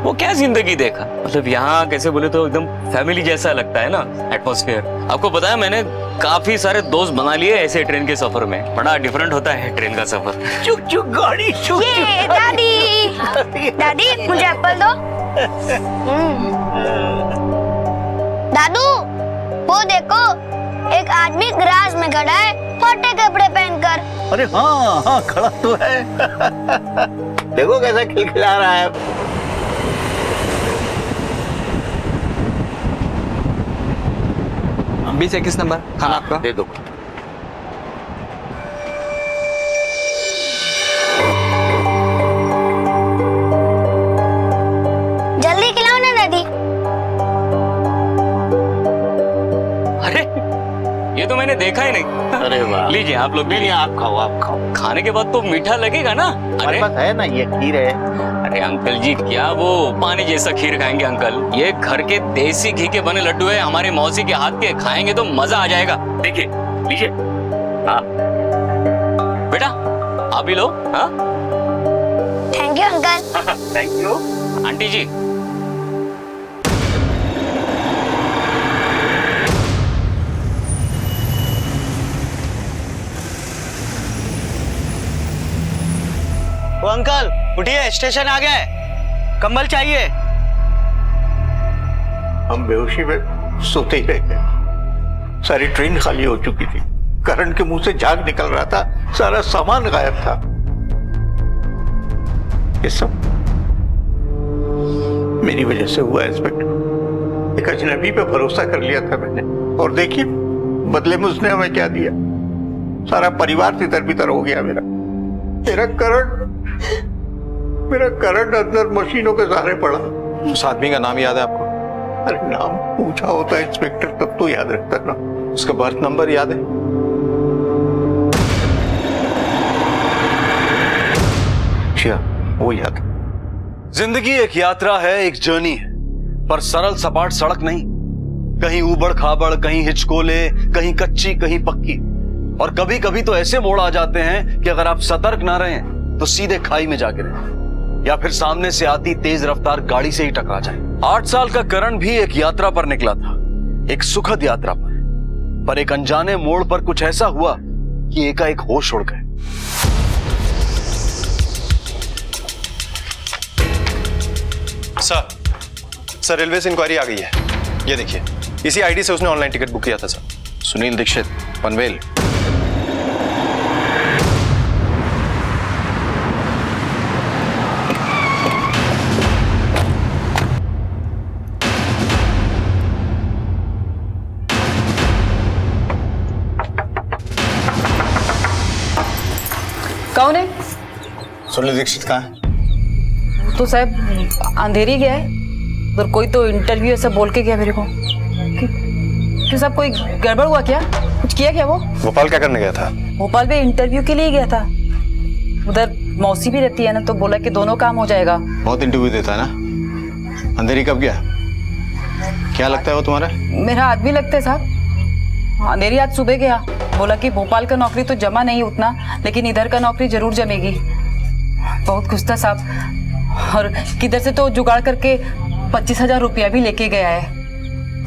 वो क्या जिंदगी देखा। मतलब यहाँ कैसे बोले तो एकदम फैमिली जैसा लगता है ना एटमॉस्फेयर। आपको पता है मैंने काफी सारे दोस्त बना लिए ऐसे ट्रेन के सफर में। बड़ा डिफरेंट होता है ट्रेन का सफर। चुक चुक गाड़ी चुक। ये दादी, दादी मुझे एप्पल दो। दादू वो देखो एक आदमी ग्रास में खड़ा है फटे कपड़े पहनकर। अरे हाँ हाँ खड़ा तो है। देखो कैसा खिलखिला रहा है। 20-21 नंबर खाना आपका दे दो। जल्दी खिलाओ ना दादी। अरे ये तो मैंने देखा ही नहीं। अरे वाह, लीजिए आप लोग भी। नहीं आप खाओ, आप खाओ। खाने के बाद तो मीठा लगेगा ना। अरे बस है ना ये खीर है। अरे अंकल जी क्या वो पानी जैसा खीर खाएंगे अंकल? ये घर के देसी घी के बने लड्डू है, हमारी मौसी के हाथ के। खाएंगे तो मजा आ जाएगा। देखिए लीजिए। हाँ बेटा आप भी लो। हाँ thank you uncle. Thank you aunty जी। वो अंकल उठिए, स्टेशन आ गए, कंबल चाहिए। हम बेहोशी में सोते ही रह गए। सारी ट्रेन खाली हो चुकी थी, करण के मुंह से झाग निकल रहा था, सारा सामान गायब था। ये सब मेरी वजह से हुआ इंस्पेक्टर। एक अजनबी पे भरोसा कर लिया था मैंने, और देखिए बदले में उसने हमें क्या दिया। सारा परिवार तितर बितर हो गया मेरा। मेरा करण अंदर मशीनों के सहारे पड़ा। उस आदमी का नाम याद है आपको? अरे नाम पूछा होता इंस्पेक्टर तब तो याद रखता ना। उसका बर्थ नंबर याद है? अच्छा वो याद। जिंदगी एक यात्रा है, एक जर्नी है, पर सरल सपाट सड़क नहीं। कहीं ऊबड़ खाबड़, कहीं हिचकोले, कहीं कच्ची कहीं पक्की। और कभी कभी तो ऐसे मोड़ आ जाते हैं कि अगर आप सतर्क ना रहें तो सीधे खाई में जा गिरे या फिर सामने से आती तेज रफ्तार गाड़ी से ही टकरा जाए। 8 साल का करण भी एक यात्रा पर निकला था, एक सुखद यात्रा पर एक अनजाने मोड़ पर कुछ ऐसा हुआ कि एकाएक होश उड़ गए। सर रेलवे से इंक्वायरी आ गई है। ये देखिए, इसी आईडी से उसने ऑनलाइन टिकट बुक किया था सर। सुनील दीक्षित, पनवेल। कौन है? सुनील दीक्षित कहाँ है? तो साहब अंधेरी गया है, उधर कोई तो इंटरव्यू ऐसा बोल के गया मेरे को। क्यों साहब, कोई गड़बड़ हुआ क्या? कुछ किया क्या वो? भोपाल क्या करने गया था? भोपाल में इंटरव्यू के लिए गया था। उधर मौसी भी रहती है ना, तो बोला कि दोनों काम हो जाएगा। बहुत इंटरव्यू देता है ना। अंधेरी कब गया? क्या लगता है वो तुम्हारा? मेरा आदमी लगता है साहब। अंधेरी आज सुबह गया, बोला कि भोपाल का नौकरी तो जमा नहीं उतना, लेकिन इधर का नौकरी जरूर जमेगी। बहुत खुश था साहब, और किधर से तो जुगाड़ करके 25,000 रुपया भी लेके गया है।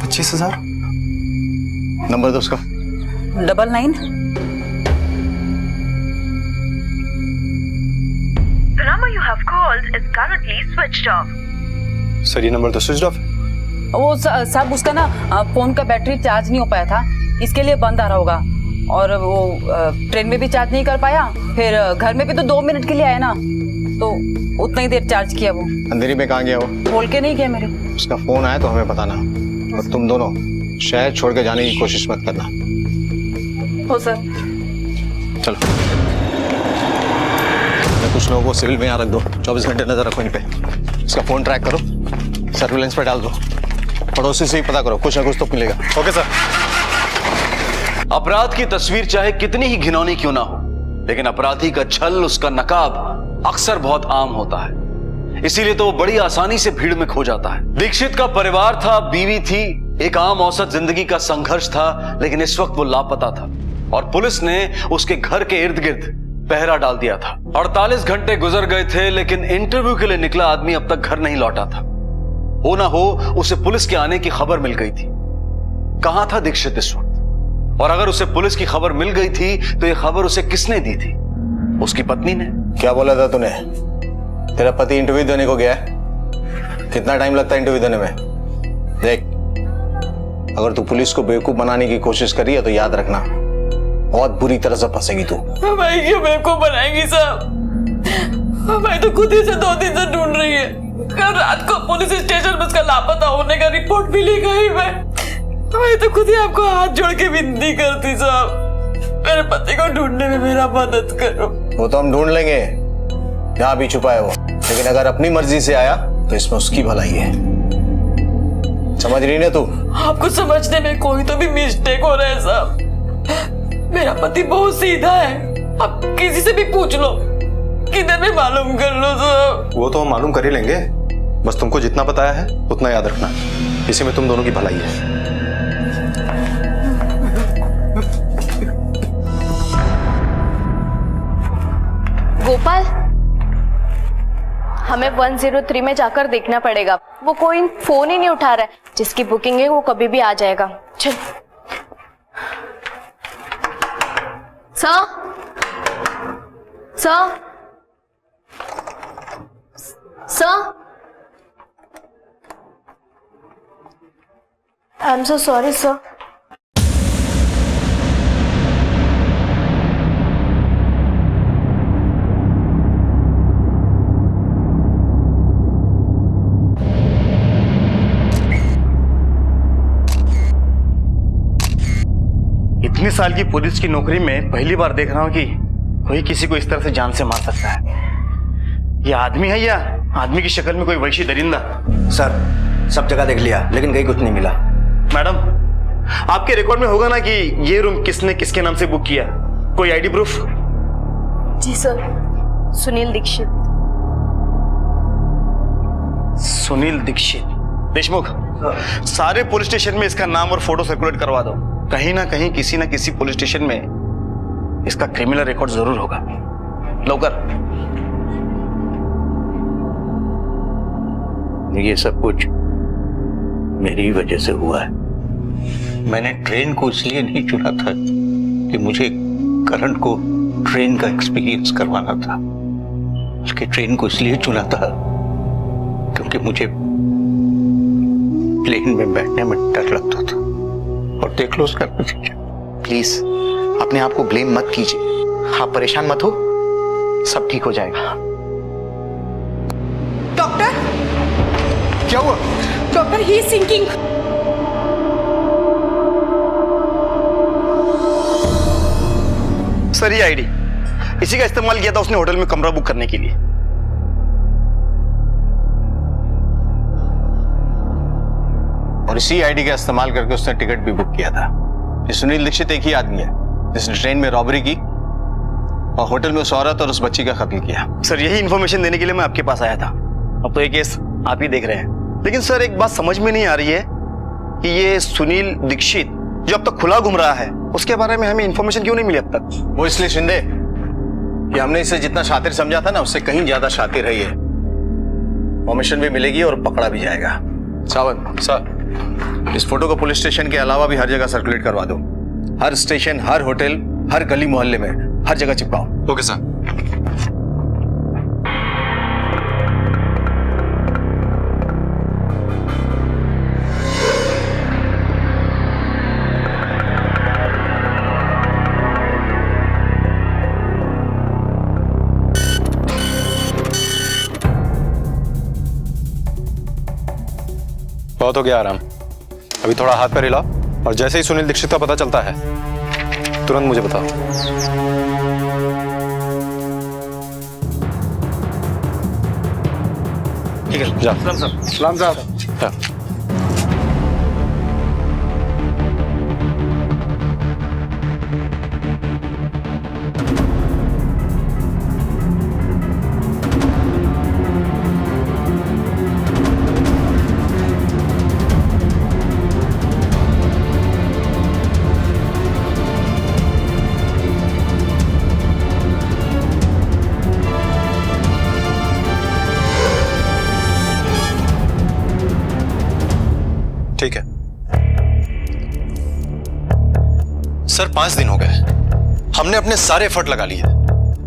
25,000? नंबर दो उसका। 99। The number you have called is currently switched off. Sir ये नंबर तो स्विच ऑफ है। वो साहब उसका ना फोन का बैटरी चार्ज नहीं हो पाया था, इसके लिए बंद आ रहा होगा। और वो ट्रेन में भी चार्ज नहीं कर पाया, फिर घर में भी तो 2 मिनट के लिए आया ना, तो उतना ही देर चार्ज किया वो। अंधेरी में कहाँ गया वो? बोल के नहीं गया मेरे। उसका फोन आया तो हमें बताना, और तुम दोनों शहर छोड़ के जाने की कोशिश मत करना। हो सर। चलो, कुछ लोगों को सिविल में यहाँ रख दो, 24 घंटे नजर रखो इन पे। इसका फोन ट्रैक करो, सर्विलेंस पे डाल दो, पड़ोसी से ही पता करो, कुछ ना कुछ तो मिलेगा। Okay sir. अपराध की तस्वीर चाहे कितनी ही घिनौनी क्यों ना हो, लेकिन अपराधी का छल, उसका नकाब अक्सर बहुत आम होता है। इसीलिए तो वो बड़ी आसानी से भीड़ में खो जाता है। दीक्षित का परिवार था, बीवी थी, एक आम औसत जिंदगी का संघर्ष था, लेकिन इस वक्त वो लापता था और पुलिस ने उसके घर के इर्द गिर्द पहरा डाल दिया था। 48 घंटे गुजर गए थे, लेकिन इंटरव्यू के लिए निकला आदमी अब तक घर नहीं लौटा था। हो ना हो उसे पुलिस के आने की खबर मिल गई थी। कहां था दीक्षित इस वक्त? और अगर उसे पुलिस की खबर मिल गई थी तो यह खबर उसे किसने दी थी? उसकी पत्नी ने। क्या बोला था तूने? तेरा पति इंटरव्यू देने को गया है? कितना टाइम लगता है इंटरव्यू देने में? देख, अगर तू पुलिस को बेवकूफ बनाने की कोशिश करी है तो याद रखना, बहुत बुरी तरह से फंसेगी तू। भाई क्यों बेवकूफ बनाएंगी साहब? भाई तो खुद ही से 2 दिन से ढूंढ रही है। कल रात को पुलिस स्टेशन में उसका लापता होने का रिपोर्ट भी ले गई। मैं तो खुद ही आपको हाथ जोड़ के विनती करती साहब, मेरे पति को ढूंढने में मेरा मदद करो। वो तो हम ढूंढ लेंगे, जहां भी छुपा है वो, लेकिन अगर अपनी मर्जी से आया तो इसमें उसकी भलाई है। समझ रही ना तू? आपको समझने में कोई तो भी मिस्टेक हो रहा है साहब। मेरा पति बहुत सीधा है, आप किसी से भी पूछ लो, किधर में मालूम कर लो साहब। वो तो हम मालूम कर ही लेंगे, बस तुमको जितना बताया है उतना याद रखना, इसी में तुम दोनों की भलाई है। गोपाल, हमें 103 में जाकर देखना पड़ेगा। वो कोई फोन ही नहीं उठा रहा है। जिसकी बुकिंग है वो कभी भी आ जाएगा। चल। Sir, sir, sir, I am so sorry sir. इतने साल की पुलिस की नौकरी में पहली बार देख रहा हूं कि कोई किसी को इस तरह से जान से मार सकता है। ये आदमी है या आदमी की शक्ल में कोई वैशी दरिंदा? सर, सब जगह देख लिया लेकिन कहीं कुछ नहीं मिला। मैडम, आपके रिकॉर्ड में होगा ना कि ये रूम किसने किसके नाम से बुक किया? कोई आईडी प्रूफ? जी सर, सुनील दीक्षित। सुनील दीक्षित देशमुख, सारे पुलिस स्टेशन में इसका नाम और फोटो सर्कुलेट करवा दो। कहीं ना कहीं किसी ना किसी पुलिस स्टेशन में इसका क्रिमिनल रिकॉर्ड जरूर होगा। लौकर। ये सब कुछ मेरी वजह से हुआ है। मैंने ट्रेन को इसलिए नहीं चुना था कि मुझे करण को ट्रेन का एक्सपीरियंस करवाना था। उसकी ट्रेन को इसलिए चुना था क्योंकि मुझे प्लेन में बैठने में डर लगता था, और देख लो उसका नतीजा। प्लीज अपने आप को ब्लेम मत कीजिए, आप परेशान मत हो, सब ठीक हो जाएगा। डॉक्टर, क्या हुआ? Doctor, he is sinking. Sir, ये आईडी इसी का इस्तेमाल किया था उसने होटल में कमरा बुक करने के लिए। और इसी आईडी का इस्तेमाल करके उसने टिकट भी बुक किया था। ये सुनील दीक्षित एक ही आदमी है जिसने ट्रेन में रॉबरी की और होटल में उस औरत और उस बच्ची का कत्ल किया। सर, यही इंफॉर्मेशन देने के लिए मैं आपके पास आया था। अब तो ये केस आप ही देख रहे हैं, लेकिन सर एक बात समझ में नहीं आ रही है कि ये सुनील दीक्षित जो अब तक खुला घूम रहा है, उसके बारे में हमें इंफॉर्मेशन क्यों नहीं मिली अब तक? वो इसलिए शिंदे कि हमने इसे जितना शातिर समझा था ना, उससे कहीं ज्यादा शातिर है ये। इंफॉर्मेशन भी मिलेगी और पकड़ा भी जाएगा। सावंत सर, इस फोटो को पुलिस स्टेशन के अलावा भी हर जगह सर्कुलेट करवा दो। हर स्टेशन, हर होटल, हर गली मोहल्ले में, हर जगह चिपकाओ। Okay sir. बहुत हो गया आराम, अभी थोड़ा हाथ पैर हिलाओ और जैसे ही सुनील दीक्षित का पता चलता है तुरंत मुझे बताओ। ठीक है, जा। सलाम साहब। जा। ठीक है सर, 5 दिन हो गए, हमने अपने सारे एफर्ट लगा लिए,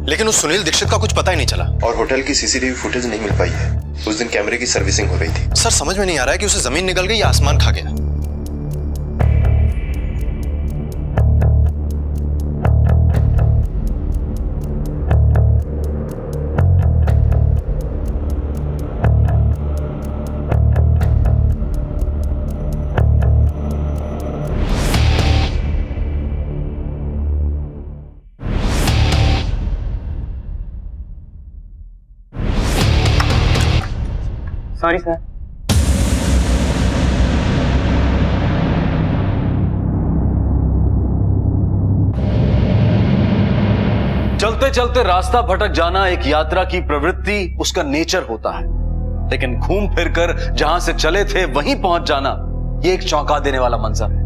लेकिन उस सुनील दीक्षित का कुछ पता ही नहीं चला। और होटल की सीसीटीवी फुटेज नहीं मिल पाई है। उस दिन कैमरे की सर्विसिंग हो रही थी। सर समझ में नहीं आ रहा है कि उसे जमीन निकल गई या आसमान खा गया। Sorry sir. चलते चलते रास्ता भटक जाना एक यात्रा की प्रवृत्ति, उसका नेचर होता है, लेकिन घूम फिरकर जहां से चले थे वहीं पहुंच जाना, यह एक चौंका देने वाला मंजर है।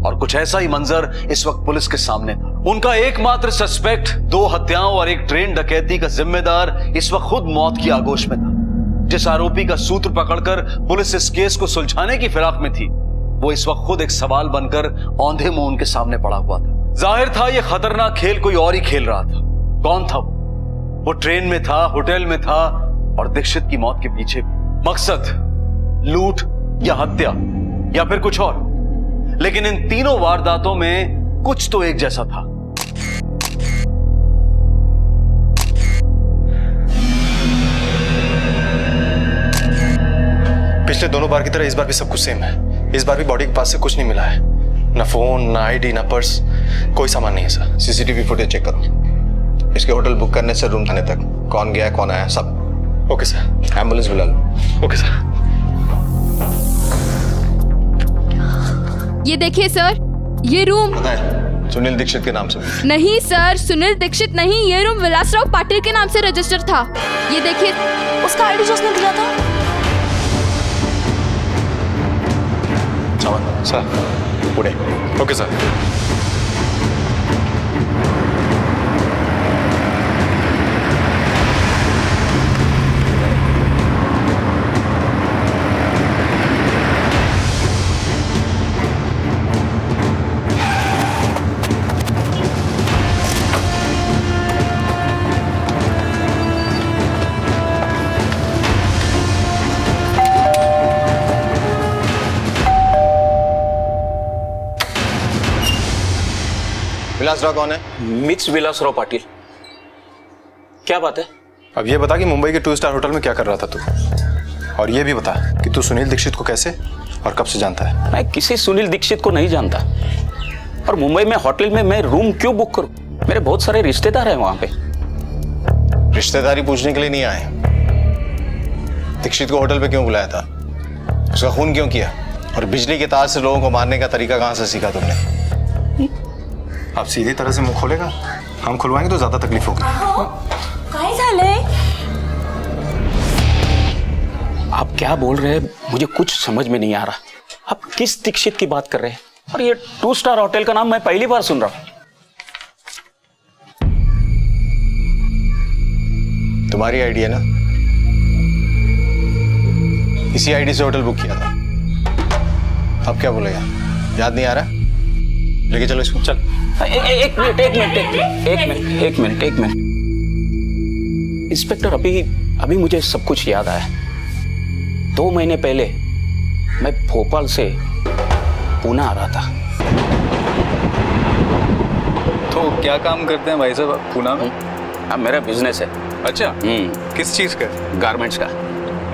और कुछ ऐसा ही मंजर इस वक्त पुलिस के सामने था। उनका एकमात्र सस्पेक्ट 2 हत्याओं और एक ट्रेन डकैती का जिम्मेदार इस वक्त खुद मौत की आगोश में था। जिस आरोपी का सूत्र पकड़कर पुलिस इस केस को सुलझाने की फिराक में थी, वो इस वक्त खुद एक सवाल बनकर औंधे मुंह उनके सामने पड़ा हुआ था। जाहिर था यह खतरनाक खेल कोई और ही खेल रहा था। कौन था वो ट्रेन में था, होटल में था और दीक्षित की मौत के पीछे मकसद लूट या हत्या या फिर कुछ और। लेकिन इन तीनों वारदातों में कुछ तो एक जैसा था। पिछले दोनों बार की तरह इस बार भी सब कुछ सेम है। इस बार भी बॉडी के पास से कुछ नहीं मिला है, ना फोन, ना आईडी, ना पर्स, कोई सामान नहीं है सर। सीसीटीवी फुटेज चेक करो। इसके होटल बुक करने से रूम थाने तक कौन गया कौन आया सब। Okay sir. एम्बुलेंस बुला लो। Okay sir. ये देखिए सर, ये रूम पता है सुनील दीक्षित के नाम से। नहीं सर, सुनील दीक्षित नहीं, ये रूम विलासराव पाटिल के नाम से रजिस्टर था। ये देखिए उसका आईडी जो उसने दिया था। Sir Pune. Okay sir. Vilasrao कौन है? मिस विलासराव पाटिल। क्या बात है? अब ये बता कि मुंबई के 2 स्टार होटल में क्या कर रहा था तू, और ये भी बता कि तू सुनील दीक्षित को कैसे और कब से जानता है? मैं किसी सुनील दीक्षित को नहीं जानता, और मुंबई में होटल में मैं रूम क्यों बुक करूं? मेरे बहुत सारे रिश्तेदार हैं वहां पे। रिश्तेदारी पूछने के लिए नहीं आए। दीक्षित को होटल पे क्यों बुलाया था? उसका खून क्यों किया? और बिजली के तार से लोगों को मारने का तरीका कहां से सीखा तुमने? आप सीधी तरह से मुंह खोलेगा, हम खुलवाएंगे तो ज्यादा तकलीफ होगी। काय झालंय? आप क्या बोल रहे हैं मुझे कुछ समझ में नहीं आ रहा। आप किस दीक्षित की बात कर रहे हैं? और ये 2 स्टार होटल का नाम मैं पहली बार सुन रहा हूं। तुम्हारी आईडी है ना? इसी आईडी से होटल बुक किया था। अब क्या बोलेगा? याद नहीं आ रहा? लेके चलो इसको। चल एक मिनट। इंस्पेक्टर, अभी मुझे सब कुछ याद आया। 2 महीने पहले मैं भोपाल से पुणे आ रहा था। तो क्या काम करते हैं भाई साहब पुणे में? अब मेरा बिजनेस है। अच्छा, किस चीज का? गारमेंट्स का।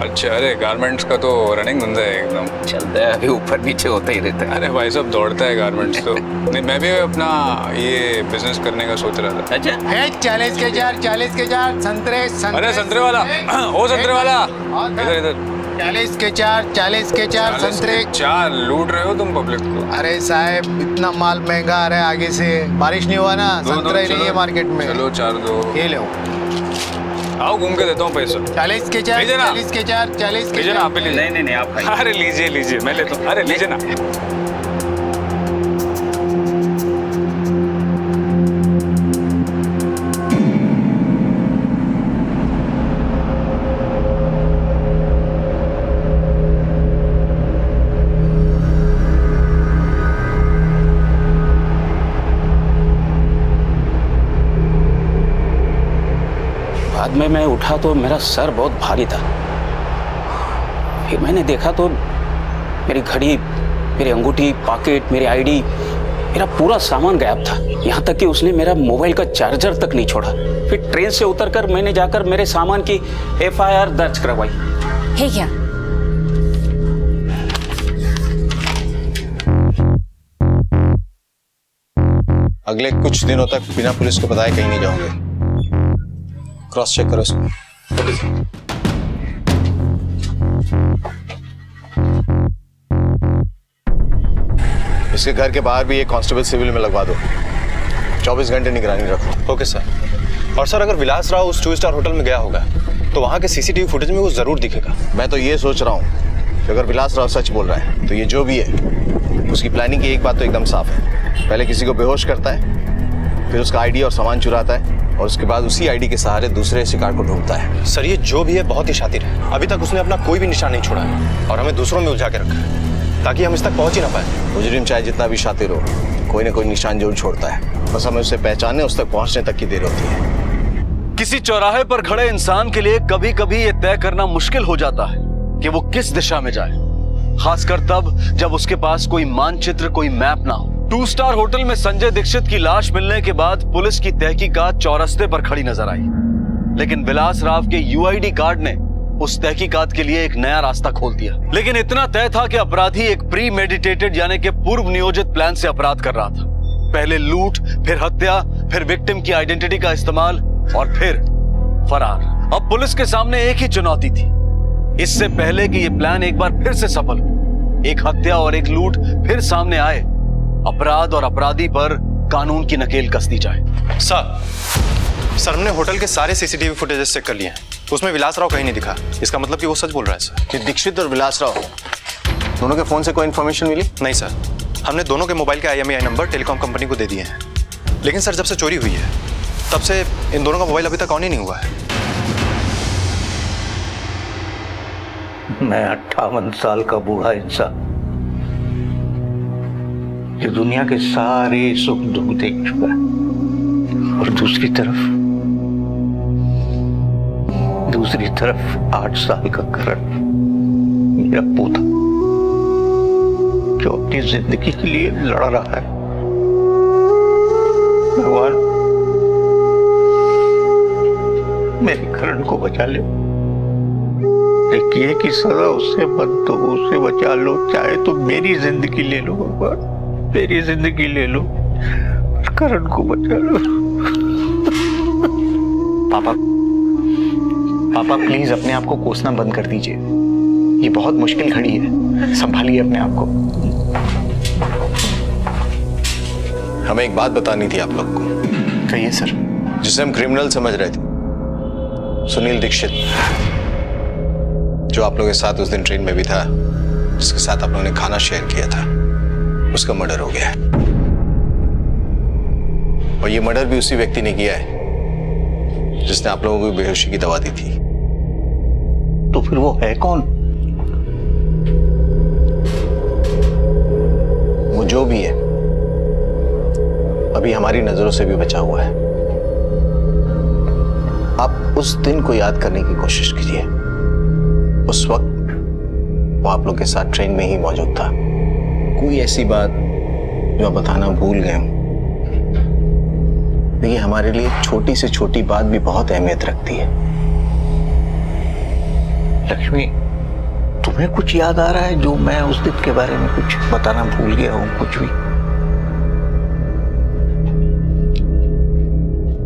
अच्छा, अरे गारमेंट्स का तो रनिंग धंधा है एकदम। चलता है, अभी ऊपर नीचे होता ही रहता है। अरे भाई साहब दौड़ता है गारमेंट्स तो। नहीं, मैं भी अपना ये बिजनेस करने का सोच रहा था। अच्छा, 40 के चार संतरे। अरे संतरे वाला, ओ संतरे वाला, इधर इधर। 40 के चार संतरे। 4 लूट रहे हो तुम पब्लिक को। अरे साहब, इतना माल महंगा आ रहा है आगे से। बारिश नहीं हुआ ना, संतरा ही नहीं है मार्केट में। चलो 4 दो। ये लो, आओ घूम के देता हूँ पैसा। 40 के चार। लीजिए ना आप ही लीजिए। नहीं आप। अरे लीजिए मैं लेता हूँ। अरे लीजिए ना। बाद में मैं उठा तो मेरा सर बहुत भारी था। फिर मैंने देखा तो मेरी घड़ी, मेरी अंगूठी, पॉकेट, मेरी आईडी, मेरा पूरा सामान गायब था। यहाँ तक कि उसने मेरा मोबाइल का चार्जर तक नहीं छोड़ा। फिर ट्रेन से उतरकर मैंने जाकर मेरे सामान की FIR दर्ज करवाई। है क्या? अगले कुछ दिनों तक बिना पुलिस को बताए कहीं नहीं जाओगे। क्रॉस चेक करो इसको। इसके घर के बाहर भी एक कांस्टेबल सिविल में लगवा दो। 24 घंटे निगरानी रखो। Okay sir. और सर, अगर विलास राव उस 2 स्टार होटल में गया होगा तो वहां के CCTV फुटेज में वो जरूर दिखेगा। मैं तो ये सोच रहा हूँ कि अगर विलास राव सच बोल रहा है तो ये जो भी है उसकी प्लानिंग की एक बात तो एकदम साफ है। पहले किसी को बेहोश करता है, फिर उसका आईडी और सामान चुराता है, और उसके बाद उसी आईडी के सहारे दूसरे शिकार को ढूंढता है। सर, ये जो भी है बहुत ही शातिर है। अभी तक उसने अपना कोई भी निशान नहीं छोड़ा है और हमें दूसरों में उलझा के रखा है ताकि हम इस तक पहुंच ही ना पाए। मुजरिम चाहे जितना भी शातिर हो, कोई ना कोई निशान जरूर छोड़ता है। बस हमें उसे पहचानने, उस तक पहुंचने तक की देर होती है। किसी चौराहे पर खड़े इंसान के लिए कभी कभी ये तय करना मुश्किल हो जाता है कि वो किस दिशा में जाए, खासकर तब जब उसके पास कोई मानचित्र, कोई मैप ना हो। 2 स्टार होटल में संजय दीक्षित की लाश मिलने के बाद पुलिस की तहकीकात चौरस्ते पर खड़ी नजर आई, लेकिन विलास राव के UID कार्ड ने उस तहकीकात के लिए एक नया रास्ता खोल दिया। लेकिन इतना तय था कि अपराधी एक प्री मेडिटेटेड यानी कि पूर्व नियोजित प्लान से अपराध कर रहा था। पहले लूट, फिर हत्या, फिर विक्टिम की आइडेंटिटी का इस्तेमाल और फिर फरार। अब पुलिस के सामने एक ही चुनौती थी, इससे पहले कि यह प्लान एक बार फिर से सफल हो, एक हत्या और एक लूट फिर सामने आए, अपराध और अपराधी पर कानून की नकेल कस दी जाए। सर, हमने होटल के सारे CCTV फुटेजेस चेक कर लिए हैं, उसमें विलास राव कहीं नहीं दिखा। इसका मतलब कि वो सच बोल रहा है सर। कि दीक्षित और विलास राव दोनों के फोन से कोई इन्फॉर्मेशन मिली? नहीं सर, हमने दोनों के मोबाइल के IMEI नंबर टेलीकॉम कंपनी को दे दिए हैं, लेकिन सर जब से चोरी हुई है तब से इन दोनों का मोबाइल अभी तक ऑन ही नहीं हुआ है। मैं 58 साल का बूढ़ा इंसान जो दुनिया के सारे सुख दुख देख चुका है, और दूसरी तरफ 8 साल का करण, मेरा पोता, जो अपनी जिंदगी के लिए लड़ रहा है। भगवान मेरे करण को बचा ले। एक ये की सजा उससे मत दो, उससे बचा लो, चाहे तो मेरी जिंदगी ले लो भगवान, मेरी जिंदगी ले लो, करण को बचा लो। पापा पापा प्लीज अपने आप को कोसना बंद कर दीजिए। ये बहुत मुश्किल घड़ी है, संभालिए अपने आप को। हमें एक बात बतानी थी आप लोग को। कहिए सर। जिसे हम क्रिमिनल समझ रहे थे, सुनील दीक्षित, जो आप लोगों के साथ उस दिन ट्रेन में भी था, जिसके साथ आप लोगों ने खाना शेयर किया था, उसका मर्डर हो गया है। और ये मर्डर भी उसी व्यक्ति ने किया है जिसने आप लोगों को बेहोशी की दवा दी थी। तो फिर वो है कौन? वो जो भी है अभी हमारी नजरों से भी बचा हुआ है। आप उस दिन को याद करने की कोशिश कीजिए। उस वक्त वो आप लोग के साथ ट्रेन में ही मौजूद था। कोई ऐसी बात जो आप बताना भूल गए हो। देखिए, हमारे लिए छोटी से छोटी बात भी बहुत अहमियत रखती है। लक्ष्मी, तुम्हें कुछ याद आ रहा है जो मैं उस दिन के बारे में कुछ बताना भूल गया हूं? कुछ भी?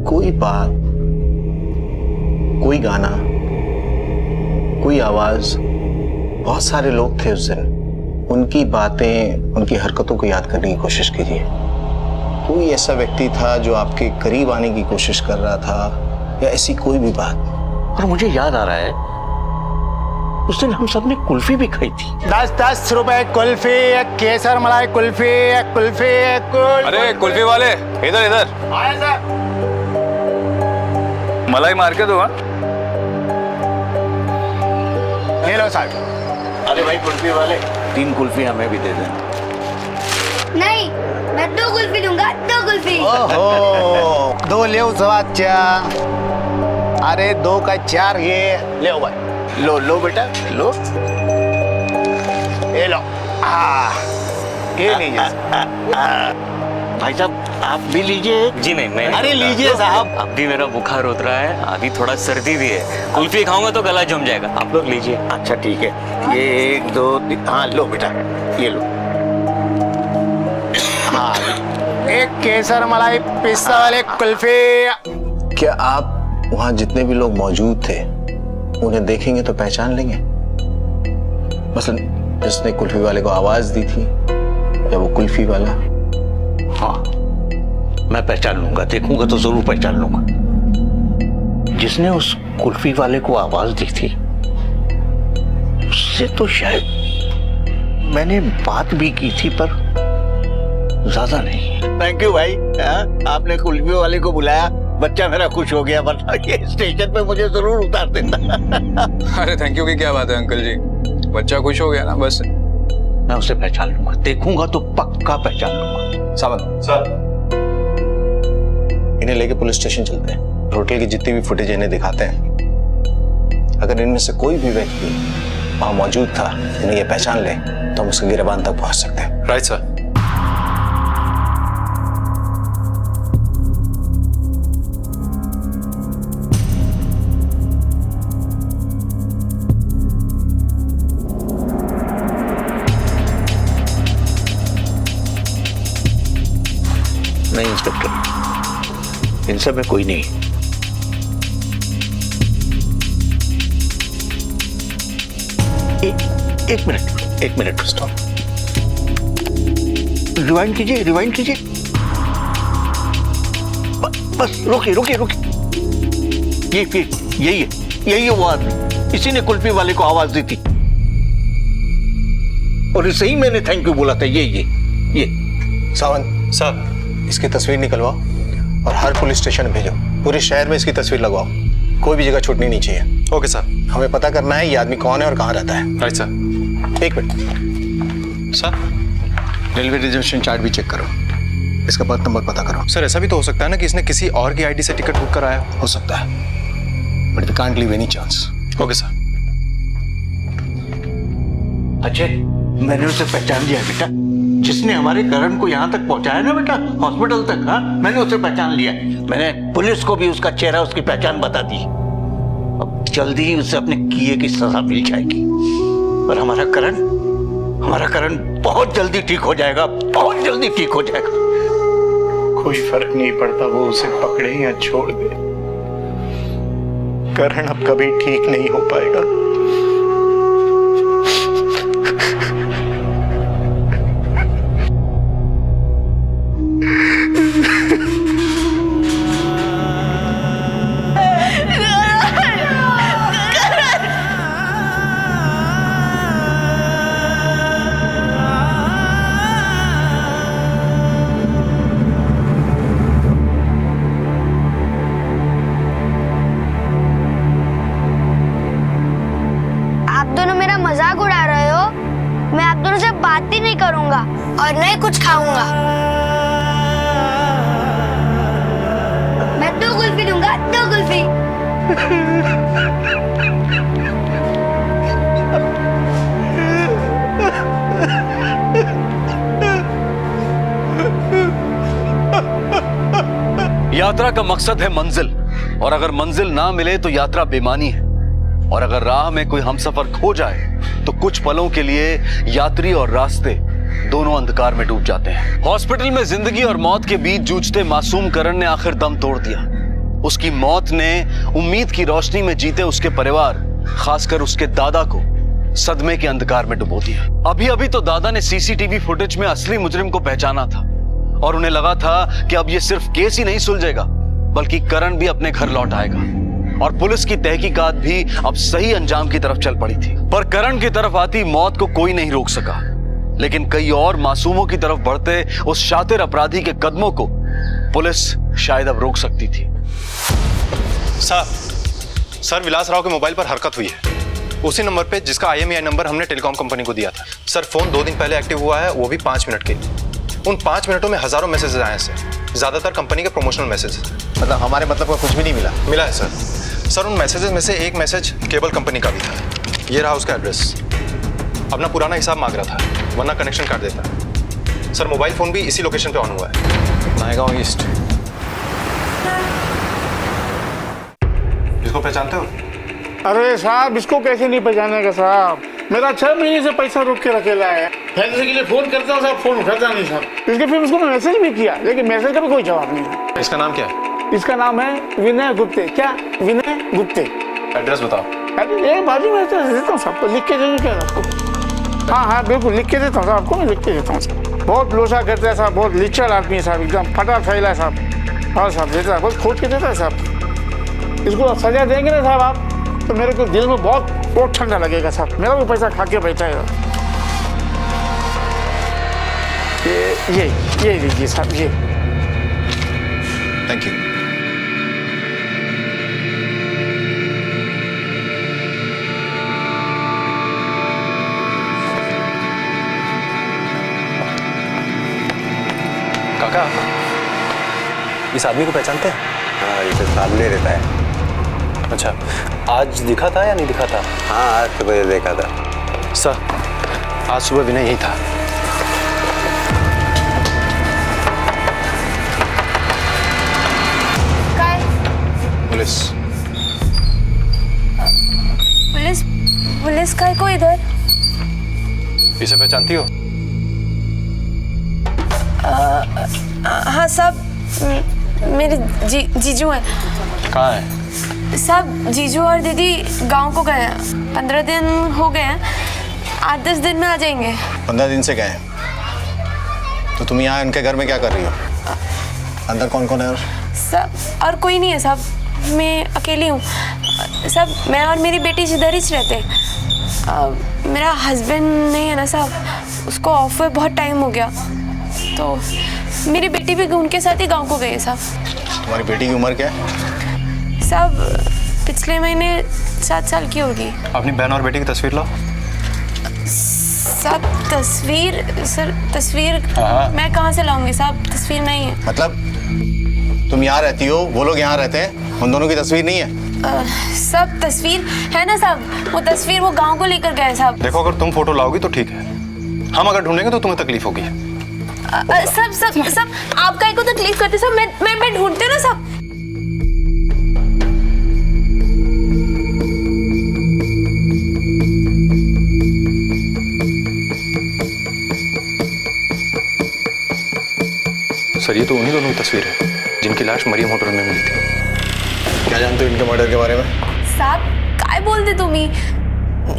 कोई बात, कोई गाना, कोई आवाज, बहुत सारे लोग थे उस दिन। उनकी बातें, उनकी हरकतों को याद करने की कोशिश कीजिए। कोई ऐसा व्यक्ति था जो आपके करीब आने की कोशिश कर रहा था, या ऐसी कोई भी बात। और मुझे याद आ रहा है उस दिन हम सब ने कुल्फी भी खाई थी। 10-10 रुपए कुल्फी, एक केसर मलाई कुल्फी, एक कुल्फी, एक कुल्फी। अरे कुल्फी वाले, इधर इधर। आए सर। मलाई मार के दो। ले लो साहब। अरे भाई कुल्फी वाले, 3 कुल्फी हमें भी दे देना। नहीं, मैं 2 कुल्फी दूंगा, 2 कुल्फी। ओहो, 2 ले सवा 4। अरे 2 का 4 ये ले भाई। लो लो बेटा, लो, ये लो। ये लीजिए भाई साहब, आप भी लीजिए। जी नहीं, मैं अरे लीजिए साहब। अब भी मेरा बुखार उतरा है, अभी थोड़ा सर्दी भी है। कुल्फी खाऊंगा तो गला जम जाएगा। आप लोग लीजिए। अच्छा ठीक है, ये 1 2 3, हाँ लो बेटा, ये लो। हाँ, एक केसर मलाई पिस्ता वाले कुल्फी। क्या आप वहां जितने भी लोग मौजूद थे उन्हें देखेंगे तो पहचान लेंगे? मसलन जिसने कुल्फी वाले को आवाज दी थी, या वो कुल्फी वाला? हाँ, मैं पहचान लूंगा, देखूंगा तो जरूर पहचान लूंगा। जिसने उस कुल्फी वाले को आवाज दी थी, उससे तो शायद मैंने बात भी की थी, पर ज्यादा नहीं। थैंक यू भाई, आपने कुल्फी वाले को बुलाया, बच्चा मेरा खुश हो गया, वरना ये स्टेशन पे मुझे जरूर उतार देता। अरे थैंक यू की क्या बात है अंकल जी, बच्चा खुश हो गया ना बस। मैं उसे पहचान लूंगा, देखूंगा तो पक्का पहचान लूंगा। सावन सर, इन्हें लेके पुलिस स्टेशन चलते हैं। होटल की जितनी भी फुटेज इन्हें दिखाते हैं। अगर इनमें से कोई भी व्यक्ति वहां मौजूद था, इन्हें ये पहचान ले, तो हम उसके गिरबान तक पहुंच सकते हैं। Right sir. नहीं इंस्पेक्टर, इन सब में कोई नहीं। एक मिनट स्टॉप। रिवाइंड कीजिए, रिवाइंड कीजिए। बस रुकिए। यही है वो आदमी, इसी ने कुल्फी वाले को आवाज दी थी, और इसे ही मैंने थैंक यू बोला था। ये सावन सर, इसकी तस्वीर निकलवाओ और हर पुलिस स्टेशन भेजो। पूरे शहर में इसकी तस्वीर लगवाओ, कोई भी जगह छूटनी नहीं चाहिए। Okay sir. हमें पता करना है ये आदमी कौन है और कहाँ रहता है। Right sir. 1 minute sir, railway reservation chart भी चेक करो, इसका बर्थ नंबर पता करो। सर ऐसा भी तो हो सकता है ना कि इसने किसी और की आईडी से टिकट बुक कराया हो सकता है, but we can't leave any chance. Okay sir. Ajay, मैंने उसे पहचान लिया बेटा, जिसने हमारे करण को यहाँ तक पहुँचाया ना बेटा, हॉस्पिटल तक। हाँ, मैंने उसे पहचान लिया। मैंने पुलिस को भी उसका चेहरा, उसकी पहचान बता दी। अब जल्दी ही उसे अपने किए की सजा मिल जाएगी। और हमारा करण बहुत जल्दी ठीक हो जाएगा, बहुत जल्दी ठीक हो जाएगा। कोई फर्क नहीं पड़ता वो उसे पकड़े या छोड़ दे, करण अब कभी ठीक नहीं हो पाएगा। मजाक उड़ा रहे हो। मैं आप दोनों से बात ही नहीं करूंगा और नहीं कुछ खाऊंगा। मैं 2 कुल्फी दूंगा, 2 कुल्फी। यात्रा का मकसद है मंजिल, और अगर मंजिल ना मिले तो यात्रा बेमानी है। और अगर राह में कोई हमसफर खो जाए तो कुछ पलों के लिए यात्री और रास्ते दोनों अंधकार में डूब जाते हैं। हॉस्पिटल में जिंदगी और मौत के बीच जूझते मासूम करण ने आखिर दम तोड़ दिया। उसकी मौत ने उम्मीद की रोशनी में जीते उसके परिवार, खासकर उसके दादा को सदमे के अंधकार में डुबो दिया। अभी अभी तो दादा ने सीसीटीवी फुटेज में असली मुजरिम को पहचाना था और उन्हें लगा था कि अब ये सिर्फ केस ही नहीं सुलझेगा बल्कि करण भी अपने घर लौट आएगा, और पुलिस की तहकीकात भी अब सही अंजाम की तरफ चल पड़ी थी। पर करण की तरफ आती मौत को कोई नहीं रोक सका, लेकिन कई और मासूमों की तरफ बढ़ते उस शातिर अपराधी के कदमों को पुलिस शायद अब रोक सकती थी। सर विलास राव के मोबाइल पर हरकत हुई है, उसी नंबर पे जिसका IMEI नंबर हमने टेलीकॉम कंपनी को दिया था। सर फोन 2 दिन पहले एक्टिव हुआ है, वो भी 5 मिनट के लिए। उन 5 मिनटों में हजारों मैसेजेस आए हैं सर, ज्यादातर कंपनी के प्रमोशनल मैसेज। मतलब हमारे मतलब का कुछ भी नहीं मिला है सर। उन मैसेजेस में से एक मैसेज केबल कंपनी का भी था। ये रहा उसका एड्रेस। अपना पुराना हिसाब मांग रहा था, वरना कनेक्शन काट देता। सर मोबाइल फोन भी इसी लोकेशन पे ऑन हुआ है, नायगांव ईस्ट। इसको पहचानते हो? अरे साहब, इसको कैसे नहीं पहचानेगा साहब, मेरा 6 महीने से पैसा रोक के रखेला है। फैसले के लिए फोन करता हूँ साहब, फोन उठाता नहीं साहब। इसके फिर उसको मैसेज भी किया, लेकिन मैसेज का भी कोई जवाब नहीं। इसका नाम क्या है? इसका नाम है विनय गुप्ते। क्या विनय गुप्ते? एड्रेस बताओ। अरे बाजू में तो देता हूँ सबको, लिख के देंगे क्या आपको? हाँ बिल्कुल लिख के देता हूँ साहब, आपको मैं लिख के देता हूँ साहब। बहुत लोचा करता है साहब, बहुत लिचड़ आदमी है साहब, एकदम फटा फैला है साहब। हाँ साहब देता है, बहुत खोज के देता है साहब। इसको सजा देंगे ना साहब आप, तो मेरे को दिल में बहुत ठंडा लगेगा साहब। मेरा भी पैसा खा के बैठा है। ये लीजिए साहब, ये। Thank you. काका, इस आदमी को पहचानते हैं? हाँ, इसे सामने रहता है। अच्छा, आज दिखा था या नहीं दिखा था? हाँ, आज सुबह देखा था। सर, आज सुबह विनय यही था। पुलिस पुलिस का को इधर? इसे पहचानती हो? हाँ साहब, मेरे जीजू हैं। कहाँ है? साहब जीजू और दीदी गांव को गए हैं, 15 दिन हो गए हैं, 8-10 दिन में आ जाएंगे। 15 दिन से गए हैं? तो तुम यहाँ इनके घर में क्या कर रही हो? अंदर कौन कौन है? और सब और कोई नहीं है साहब, मैं अकेली हूँ साहब। मैं और मेरी बेटी इधर ही रहते हैं। मेरा हस्बैंड नहीं है ना साहब, उसको ऑफ हुए बहुत टाइम हो गया, तो मेरी बेटी भी उनके साथ ही गांव को गई है साहब। तुम्हारी बेटी की उम्र क्या है? साहब पिछले महीने 7 साल की होगी। अपनी बहन और बेटी की तस्वीर लाओ। साहब तस्वीर मैं कहाँ से लाऊंगी साहब, तस्वीर नहीं है। मतलब तुम यहाँ रहती हो, वो लोग यहाँ रहते हैं, उन दोनों की तस्वीर नहीं है? सब तस्वीर है ना साहब, वो तस्वीर वो गांव को लेकर गए साहब। देखो, अगर तुम फोटो लाओगी तो ठीक है, हम अगर ढूंढेंगे तो तुम्हें तकलीफ होगी। सब आप काहे को तकलीफ करते सब? मैं ढूंढती हूँ ना सब। सर ये तो उन्हीं दोनों की तस्वीर है जिनकी लाश मरियम होटल में मिली थी। क्या जानते हो इनके मर्डर के बारे में? साहब काय बोलते तुम ही?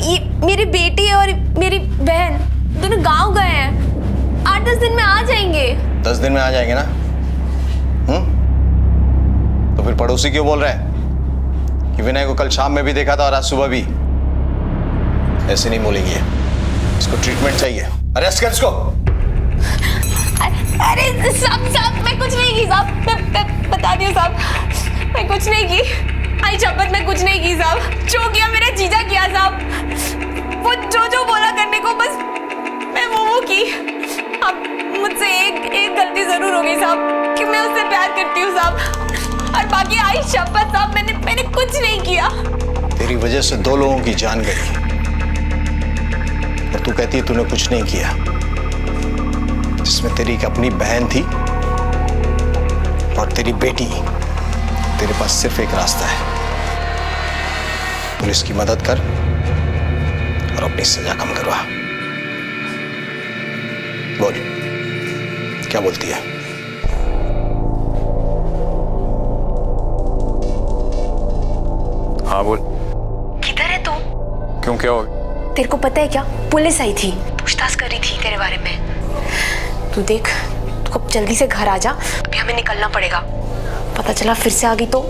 ये मेरी बेटी और मेरी बहन दोनों गांव गए हैं। 8-10 दिन में आ जाएंगे। 10 दिन में आ जाएंगे ना? तो फिर पड़ोसी क्यों बोल रहे हैं कि विनय को कल शाम में भी देखा था और आज सुबह भी? ऐसे नहीं बोलेंगे, इसको ट्रीटमेंट चाहिए। अरेस्ट कर इसको। अरे साहब मैं कुछ नहीं की साहब। मैं बता दी साहब, मैं कुछ नहीं की। आई शपथ मैं कुछ नहीं की साहब। जो किया मेरा जीजा किया साहब। वो जो बोला करने को बस मैं वो की। अब मुझसे एक गलती जरूर हो गई साहब कि मैं उससे प्यार करती हूँ साहब। और बाकी आई शपथ साहब मैंने कुछ नहीं किया। तेरी वजह से 2 लोगों की जान गई और तू कहती है तूने कुछ नहीं किया, जिसमें तेरी एक अपनी बहन थी और तेरी बेटी। तेरे पास सिर्फ एक रास्ता है, पुलिस की मदद कर और अपनी सजा कम करवा। बोल क्या बोलती है? हाँ बोल। किधर है तू? क्यों, क्या हो गया? तेरे को पता है क्या, पुलिस आई थी, पूछताछ करी थी तेरे बारे में। तू देख, तू अब जल्दी से घर आ जा, अभी हमें निकलना पड़ेगा। पता चला फिर से आ गई तो?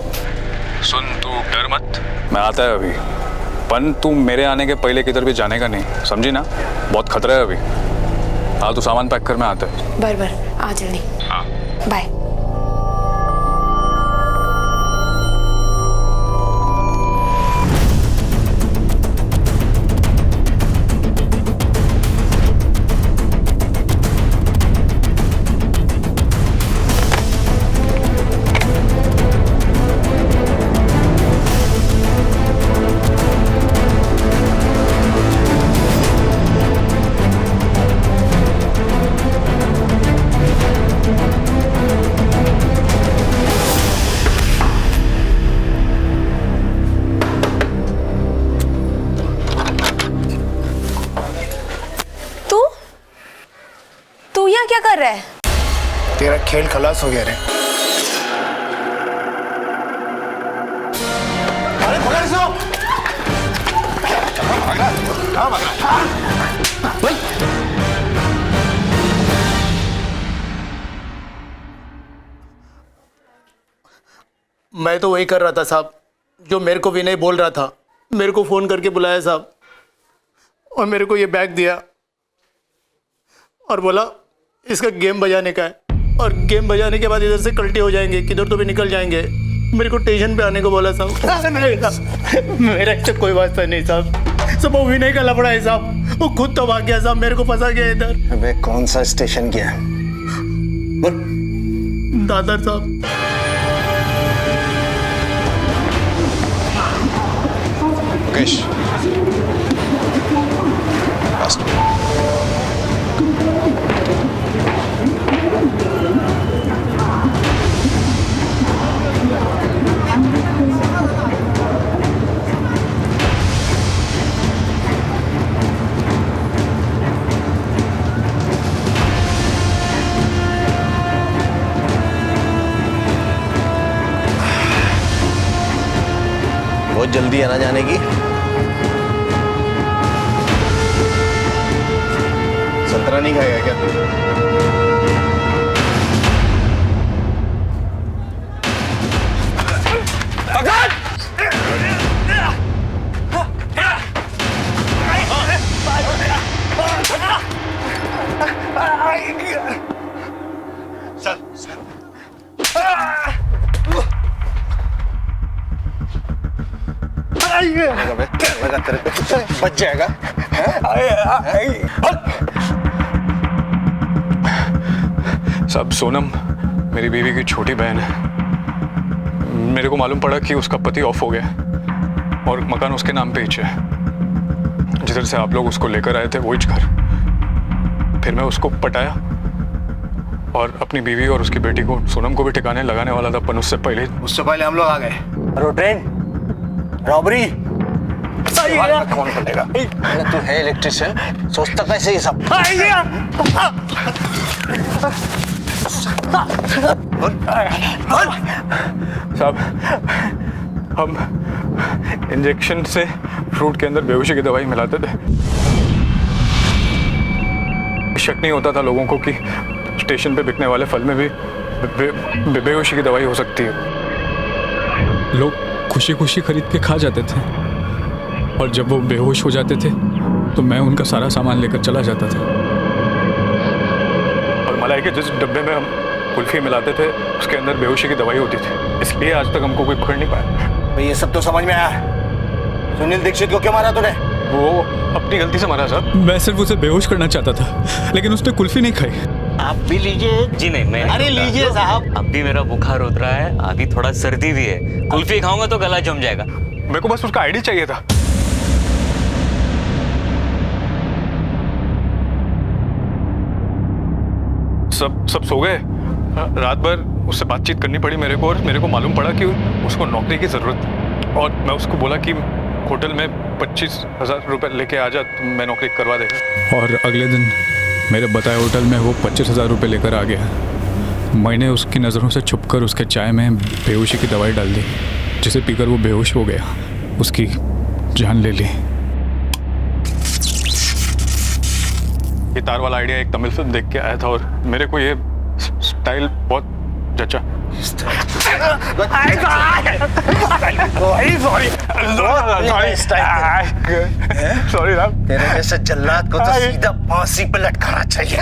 सुन तू डर मत, मैं आता है अभी। पन तू मेरे आने के पहले किधर भी जाने का नहीं, समझी ना? बहुत खतरा है अभी। हाँ तू सामान पैक कर, मैं आता है। बर आ जल्दी। हाँ बाय। क्या कर रहा है? तेरा खेल खलास हो गया रे। अरे पकड़ इसको। कहाँ भाग रहा? मैं तो वही कर रहा था साहब जो मेरे को विनय बोल रहा था। मेरे को फोन करके बुलाया साहब और मेरे को ये बैग दिया और बोला इसका गेम बजाने का है और गेम बजाने के बाद इधर से कल्टी हो जाएंगे, किधर तो भी निकल जाएंगे। मेरे को स्टेशन पे आने को बोला साहब। मेरा इससे कोई वास्ता नहीं साहब, सब वो विनय का लफड़ा है साहब। वो खुद तो भाग गया साहब, मेरे को फंसा गया इधर। अबे कौन सा स्टेशन गया? दादर साहब। मुकेश बहुत जल्दी है ना जाने की? संतरा नहीं खाएगा क्या? लगा तेरे को बच जाएगा। सब सोनम मेरी बीवी की छोटी बहन है। मेरे को मालूम पड़ा कि उसका पति ऑफ हो गया और मकान उसके नाम पे ही है। जिधर से आप लोग उसको लेकर आए थे वही घर। फिर मैं उसको पटाया और अपनी बीवी और उसकी बेटी को, सोनम को भी ठिकाने लगाने वाला था, पर उससे पहले हम लोग आ गए। ट्रेन रॉबरी कौन करेगा? तू है इलेक्ट्रिशियन, सोचता कैसे ये सब? साहब, हम इंजेक्शन से फ्रूट के अंदर बेहोशी की दवाई मिलाते थे। शक नहीं होता था लोगों को कि स्टेशन पे बिकने वाले फल में भी बेहोशी की दवाई हो सकती है। लोग खुशी खुशी खरीद के खा जाते थे और जब वो बेहोश हो जाते थे तो मैं उनका सारा सामान लेकर चला जाता था। और मलाई के जिस डब्बे में हम कुल्फी मिलाते थे उसके अंदर बेहोशी की दवाई होती थी, इसलिए आज तक हमको कोई पकड़ नहीं पाया। ये सब तो समझ में आया। सुनील दीक्षित को क्यों मारा तूने? वो अपनी गलती से मारा साहब। मैं सिर्फ उसे बेहोश करना चाहता था, लेकिन उसने कुल्फी नहीं खाई। आप भी लीजिए। जी नहीं, मैं अरे लीजिए साहब। अब भी मेरा बुखार उतर रहा है, अभी थोड़ा सर्दी भी है, कुल्फी खाऊंगा तो गला जम जाएगा। मेरे को बस उसका आईडी चाहिए था। सब सो गए। रात भर उससे बातचीत करनी पड़ी मेरे को, और मेरे को मालूम पड़ा कि उसको नौकरी की जरूरत है, और मैं उसको बोला कि होटल में 25,000 रुपये लेके आ जा, तो मैं नौकरी करवा देगा। और अगले दिन मेरे बताए होटल में वो 25,000 रुपये लेकर आ गया। मैंने उसकी नज़रों से छुपकर उसके चाय में बेहोशी की दवाई डाल दी, जिसे पीकर वो बेहोश हो गया, उसकी जान ले ली। ये तार वाला आइडिया एक तमिल फिल्म देख के आया था और मेरे को ये स्टाइल बहुत जचा। सॉरी साहब। तेरे जैसे जल्लाद को तो सीधा फांसी पे लटकाना चाहिए।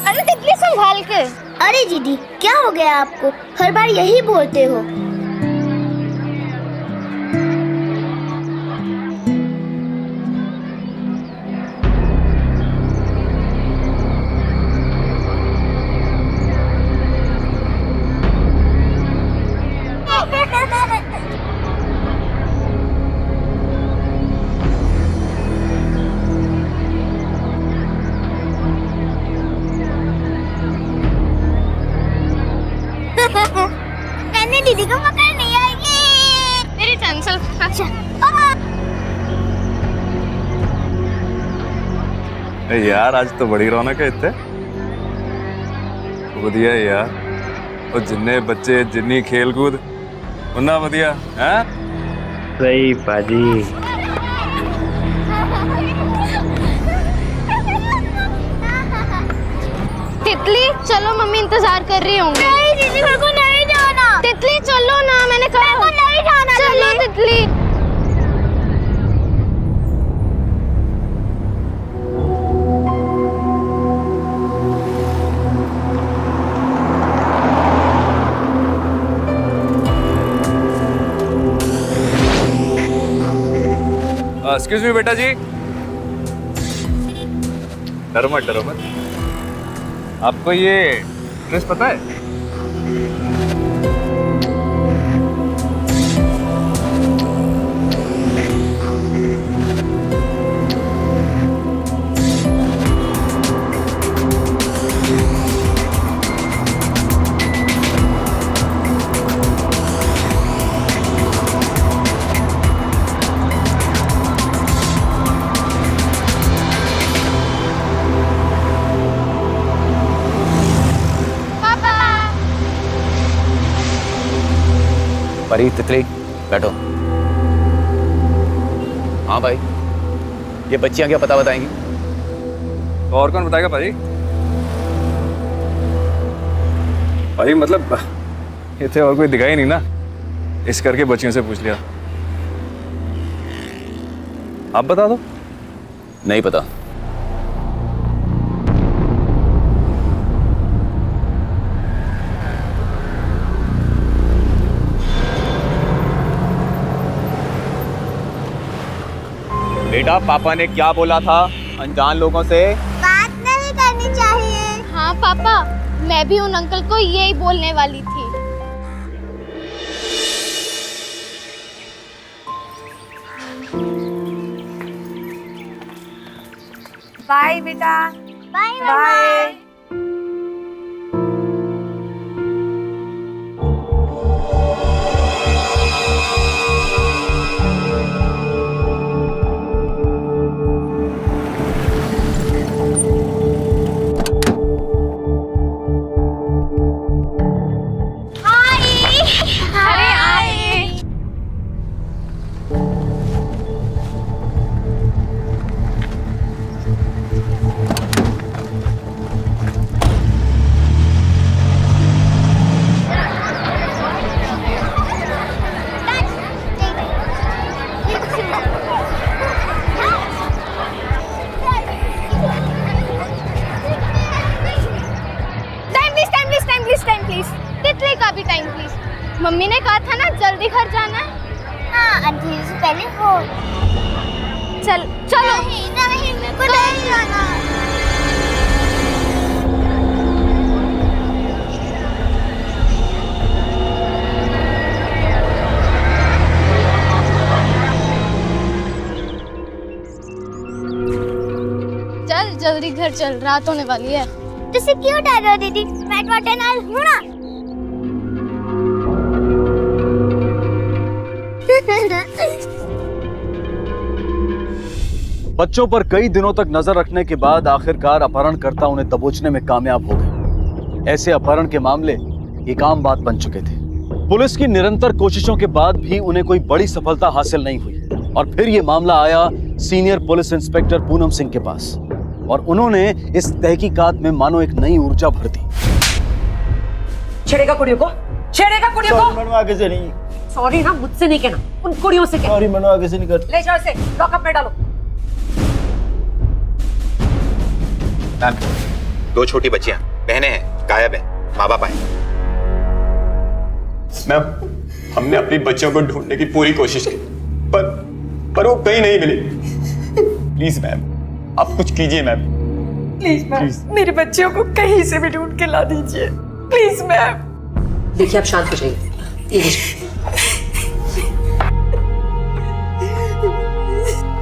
अरे तितली संभाल के। अरे दीदी क्या हो गया आपको? हर बार यही बोलते हो। मैंने दीदी को पकड़ नहीं आएगी। मेरी टेंशन। अच्छा यार, आज तो बड़ी रौनक है इतने। बढ़िया यार, और जिन्ने बच्चे जिन्नी खेल कूद उन्ना बढ़िया है। सही पाजी। तितली चलो, मम्मी इंतजार कर रही होंगी। नहीं दीदी मेरे को नहीं जाना। तितली चलो ना, मैंने कहा मेरे को नहीं जाना। चलो तितली। एक्सक्यूज मी बेटा जी। डरो मत, डरो मत। आपको ये ड्रेस पता है? परी, तितली, बैठो। हाँ भाई, ये बच्चियां क्या पता बताएंगी? तो और कौन बताएगा भाई? भाई मतलब ये थे, और कोई दिखाई नहीं ना, इस करके बच्चियों से पूछ लिया। आप बता दो। नहीं पता। बेटा, पापा ने क्या बोला था अनजान लोगों से बात नहीं करनी चाहिए। हाँ पापा, मैं भी उन अंकल को यही बोलने वाली थी। बाय बेटा। Bye bye. तितली का भी टाइम प्लीज। मम्मी ने कहा था ना जल्दी घर जाना है। हाँ, अंधेरे से पहले हो। चलो। नहीं, मेरे को नहीं जाना। चल जल्दी घर चल, रात होने वाली है। तुझसे क्यों डर रहे हो दीदी? मैं तो अटेंड हूँ ना। बच्चों पर कई दिनों तक नजर रखने के बाद आखिरकार अपहरणकर्ता उन्हें दबोचने में कामयाब हो गए। ऐसे अपहरण के मामले एक आम बात बन चुके थे। पुलिस की निरंतर कोशिशों के बाद भी उन्हें कोई बड़ी सफलता हासिल नहीं हुई और फिर ये मामला आया senior police inspector Poonam Singh के पास और उन्होंने इस तहकीकात में मानो एक नई ऊर्जा भर दी। छेड़ेगा कुड़ियों को, छेड़ेगा कुड़ियों को। मैडम आगे से नहीं। सॉरी ना, मुझसे नहीं कहना, उन कुड़ियों से कहना। सॉरी मैडम, आगे से नहीं कर। ले जाओ इसे, लॉकअप में डालो। मैम, 2 छोटी बच्चियां बहनें हैं, गायब हैं, माँ बाप आए। मैम, हमने अपनी बच्चियों को ढूंढने की पूरी कोशिश की पर वो कहीं नहीं मिली। प्लीज मैम, आप कुछ कीजिए मैम। प्लीज मैम, मेरे बच्चियों को कहीं से भी ढूंढ के ला दीजिए, प्लीज मैम। देखिए आप शांत हो जाइए।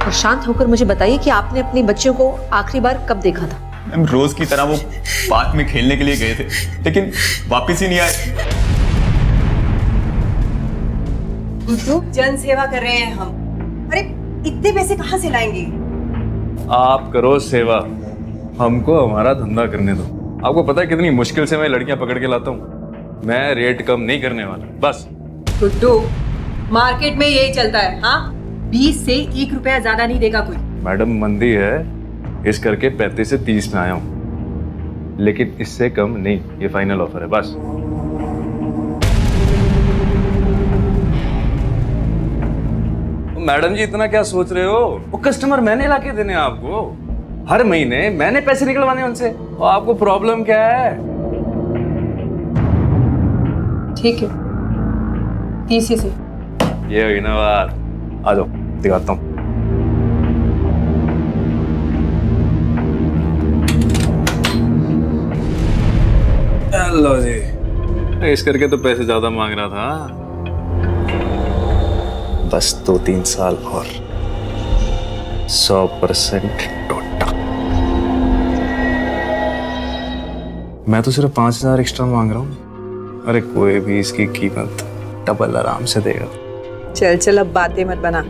और शांत होकर मुझे बताइए कि आपने अपनी बच्चियों को आखिरी बार कब देखा था? मैम, रोज की तरह वो पार्क में खेलने के लिए गए थे लेकिन वापस ही नहीं आए। जन सेवा कर रहे हैं हम। अरे इतने पैसे कहाँ से लाएंगे? आप करो सेवा, हमको हमारा धंधा करने दो। आपको पता है कितनी मुश्किल से मैं लड़कियां पकड़ के लाता हूँ। मैं रेट कम नहीं करने वाला, बस। गुड्डू, मार्केट में यही चलता है। हाँ, 20 से 1 रुपया ज्यादा नहीं देगा कोई। मैडम, मंदी है, इस करके 35 से 30 में आया हूँ, लेकिन इससे कम नहीं। ये फाइनल ऑफर है, बस। मैडम जी, इतना क्या सोच रहे हो? वो कस्टमर मैंने लाके देने आपको। हर महीने मैंने पैसे निकलवाने उनसे। और आपको प्रॉब्लम क्या है? ठीक है, 30 से। ये हुई ना बात। आ जाओ, दिखाता हूँ। लो जी, इस करके तो पैसे ज्यादा मांग रहा था। बस 2-3 साल और 100% टोटा। मैं तो सिर्फ 5,000 एक्स्ट्रा मांग रहा हूँ। अरे कोई भी इसकी कीमत डबल आराम से देगा। चल चल, अब बातें मत बना,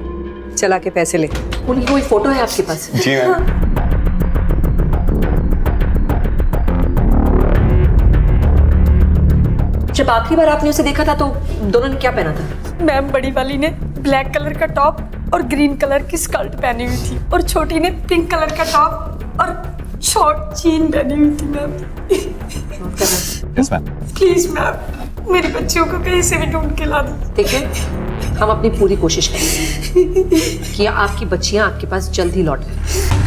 चला के पैसे ले। उनकी कोई फोटो है आपके पास? जी मैम। जब आखिरी बार आपने उसे देखा था तो दोनों ने क्या पहना था? मैम, बड़ी वाली ने ब्लैक कलर का टॉप और ग्रीन कलर की स्कर्ट पहनी हुई थी और छोटी ने पिंक कलर का टॉप और शॉर्ट जीन पहनी हुई थी। Ma'am yes ma'am. Please ma'am, मेरे बच्चों को कहीं से भी ढूंढ के ला दो। ठीक है, हम अपनी पूरी कोशिश करेंगे कि आपकी बच्चियां आपके पास जल्द ही लौट आए।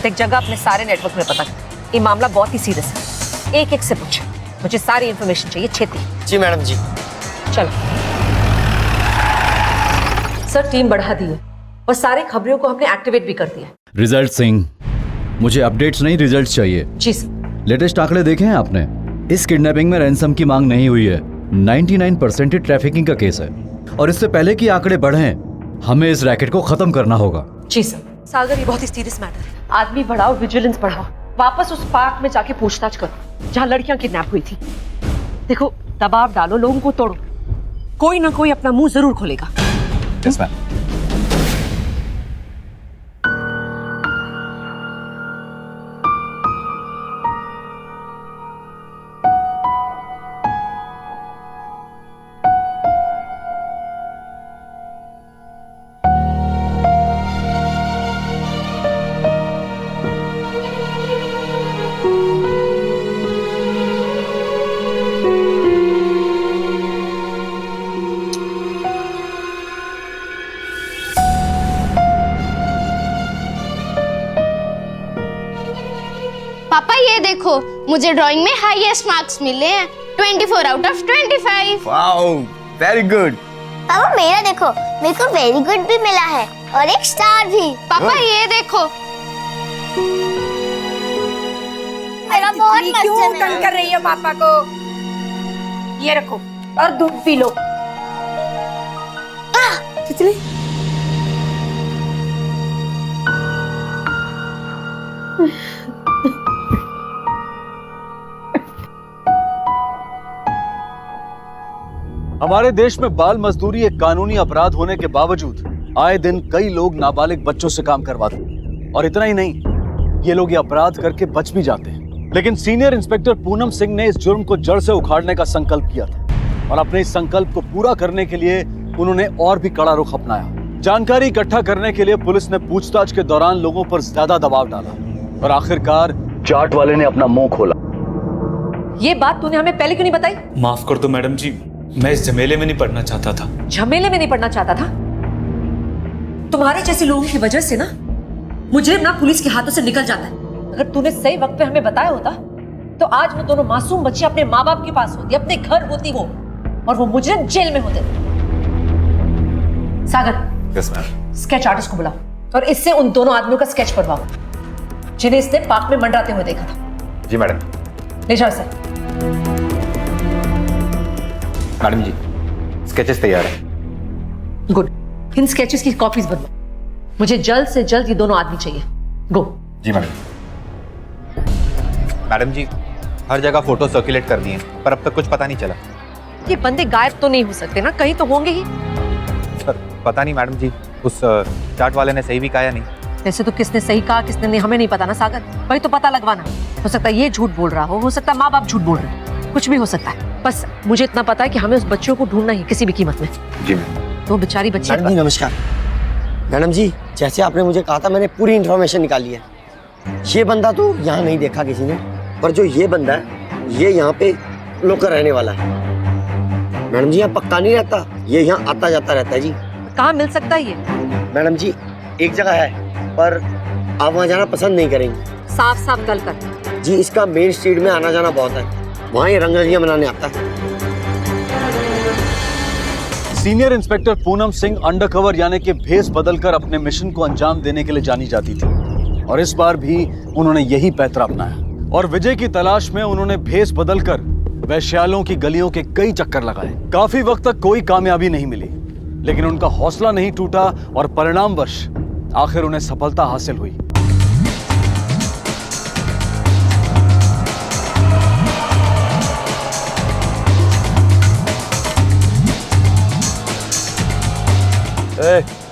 एक जगह अपने सारे नेटवर्क में पता कर। ये मामला बहुत ही सीरियस है, एक एक से पूछ। मुझे सारी इन्फॉर्मेशन चाहिए, छेती। जी मैडम जी। चलो सर, टीम बढ़ा दी है और सारे खबरों को हमने एक्टिवेट भी कर दिया। रिजल्ट सिंह, मुझे अपडेट्स नहीं रिजल्ट चाहिए। जी सर। लेटेस्ट आंकड़े देखे हैं आपने? इस किडनैपिंग में रैंसम की मांग नहीं हुई है। 99% ट्रैफिकिंग का केस है और इससे पहले कि आंकड़े बढ़ें, हमें इस रैकेट को खत्म करना होगा। जी सर। सागर, ये बहुत ही सीरियस मैटर है। आदमी बढ़ाओ, विजिलेंस बढ़ाओ, वापस उस पार्क में जाके पूछताछ करो जहाँ लड़कियां किडनैप हुई थी। देखो, दबाव डालो, लोगों को तोड़ो, कोई ना कोई अपना मुंह जरूर खोलेगा। Yes ma'am. पापा ये देखो, मुझे ड्राइंग में हाईएस्ट मार्क्स मिले हैं, 24 out of 25। Wow, very good. पापा मेरा देखो, मेरे को वेरी गुड भी मिला है और एक स्टार भी। पापा ये देखो, मेरा बहुत मस्त है। क्यों तंग कर रही हो पापा को? ये रखो और दूध पी लो। कितने? हमारे देश में बाल मजदूरी एक कानूनी अपराध होने के बावजूद आए दिन कई लोग नाबालिग बच्चों से काम करवाते हैं। और इतना ही नहीं, ये लोग ये अपराध करके बच भी जाते हैं। लेकिन सीनियर इंस्पेक्टर पूनम सिंह ने इस जुर्म को जड़ से उखाड़ने का संकल्प किया था और अपने इस संकल्प को पूरा करने के लिए उन्होंने और भी कड़ा रुख अपनाया। जानकारी इकट्ठा करने के लिए पुलिस ने पूछताछ के दौरान लोगों पर ज्यादा दबाव डाला और आखिरकार चाट वाले ने अपना मुंह खोला। ये बात तूने हमें पहले क्यों नहीं बताई? माफ कर दो मैडम जी, मैं इस झमेले में नहीं पड़ना चाहता था। झमेले में नहीं पड़ना चाहता था? तुम्हारे जैसे लोगों की वजह से ना मुजरिम ना पुलिस के हाथों से निकल जाता है। अगर तूने सही वक्त पे हमें बताया होता तो आज वो दोनों मासूम बच्चे अपने माँ बाप के पास होती, अपने घर होती वो, और वो मुजरिम जेल में होते। सागर, यस मैम। स्केच आर्टिस्ट को बुलाओ और इससे उन दोनों आदमियों का स्केच बनवाओ जिन्हें इसने पार्क में मंडराते हुए देखा था। जी मैडम। ले जाओ इसे। मैडम जी, स्केचेस तैयार है। गुड। इन स्केचेस की कॉपीज बनवाओ, मुझे जल्द से जल्द ये दोनों आदमी चाहिए। गो। जी मैडम। मैडम जी, हर जगह फोटो सर्कुलेट कर दिए पर अब तक कुछ पता नहीं चला। ये बंदे गायब तो नहीं हो सकते ना, कहीं तो होंगे ही। पर पता नहीं मैडम जी, उस चाट वाले ने सही भी कहा या नहीं। वैसे तो किसने सही कहा किसने नहीं हमें नहीं पता ना सागर, वही तो पता लगवाना। हो सकता है ये झूठ बोल रहा हो सकता है माँ बाप झूठ बोल रहे हैं, कुछ भी हो सकता है। बस मुझे इतना पता है कि हमें उस बच्चों को ढूंढना ही किसी भी कीमत में। जी तो बेचारी बच्ची। मैडम जी नमस्कार। मैडम जी, जैसे आपने मुझे कहा था, मैंने पूरी इन्फॉर्मेशन निकाली है। ये बंदा तो यहाँ नहीं देखा किसी ने, पर जो ये बंदा है ये यहाँ पे लोकल रहने वाला है। मैडम जी, यहाँ पक्का नहीं रहता, ये यहाँ आता जाता रहता है जी। कहाँ मिल सकता है ये? मैडम जी, एक जगह है पर आप वहाँ जाना पसंद नहीं करेंगी। साफ साफ गल कर। जी, इसका मेन स्ट्रीट में आना जाना बहुत है, वहाँ ये रंगरलियाँ बनाने आता है। Senior inspector Poonam Singh undercover यानी कि भेस बदलकर अपने मिशन को अंजाम देने के लिए जानी जाती थी और इस बार भी उन्होंने यही पैतरा अपनाया और विजय की तलाश में उन्होंने भेस बदलकर वैश्यालों की गलियों के कई चक्कर लगाए। काफी वक्त तक कोई कामयाबी नहीं मिली, लेकिन उनका हौसला नहीं टूटा और परिणामवश आखिर उन्हें सफलता हासिल हुई।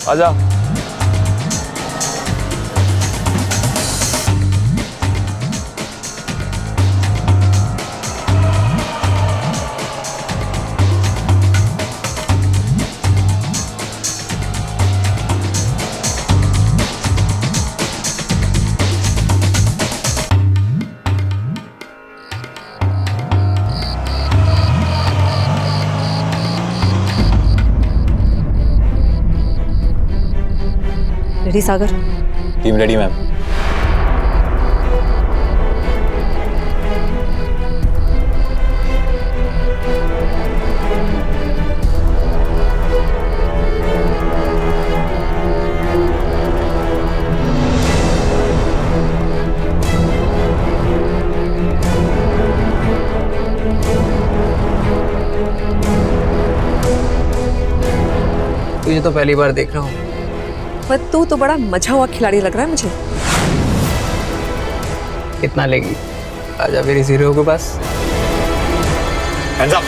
आजा। Ready Sagar? Team ready ma'am. तुझे तो पहली बार देख रहा हूँ, पर तू तो बड़ा मजा हुआ खिलाड़ी लग रहा है मुझे। कितना लेगी? आजा मेरी हीरो के पास। Hands up!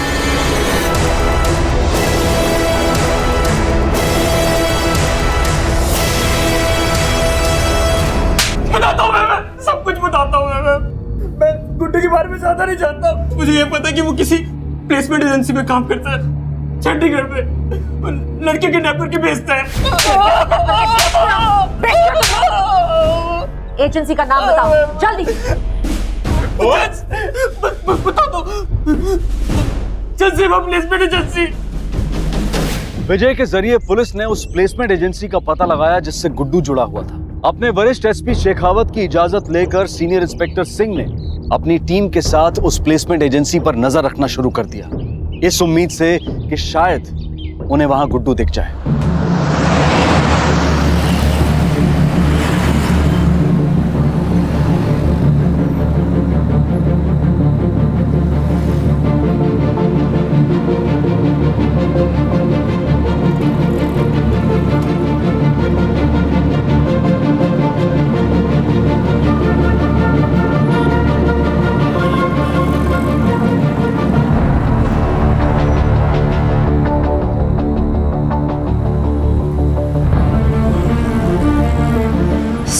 बताता हूँ मैं सब कुछ बताता हूँ मैं गुड्डू के बारे में ज्यादा नहीं जानता। मुझे ये पता है कि वो किसी प्लेसमेंट एजेंसी में काम करता है चंडीगढ़ में, लड़के किडनैप करके भेजता है। एजेंसी का नाम बताओ जल्दी। बता दो। जलसेवा प्लेसमेंट एजेंसी। विजय के जरिए पुलिस ने उस प्लेसमेंट एजेंसी का पता लगाया जिससे गुड्डू जुड़ा हुआ था। अपने वरिष्ठ एसपी शेखावत की इजाजत लेकर सीनियर इंस्पेक्टर सिंह ने अपनी टीम के साथ उस प्लेसमेंट एजेंसी पर नजर रखना शुरू कर दिया, इस उम्मीद से कि शायद उन्हें वहां गुड्डू दिख जाए।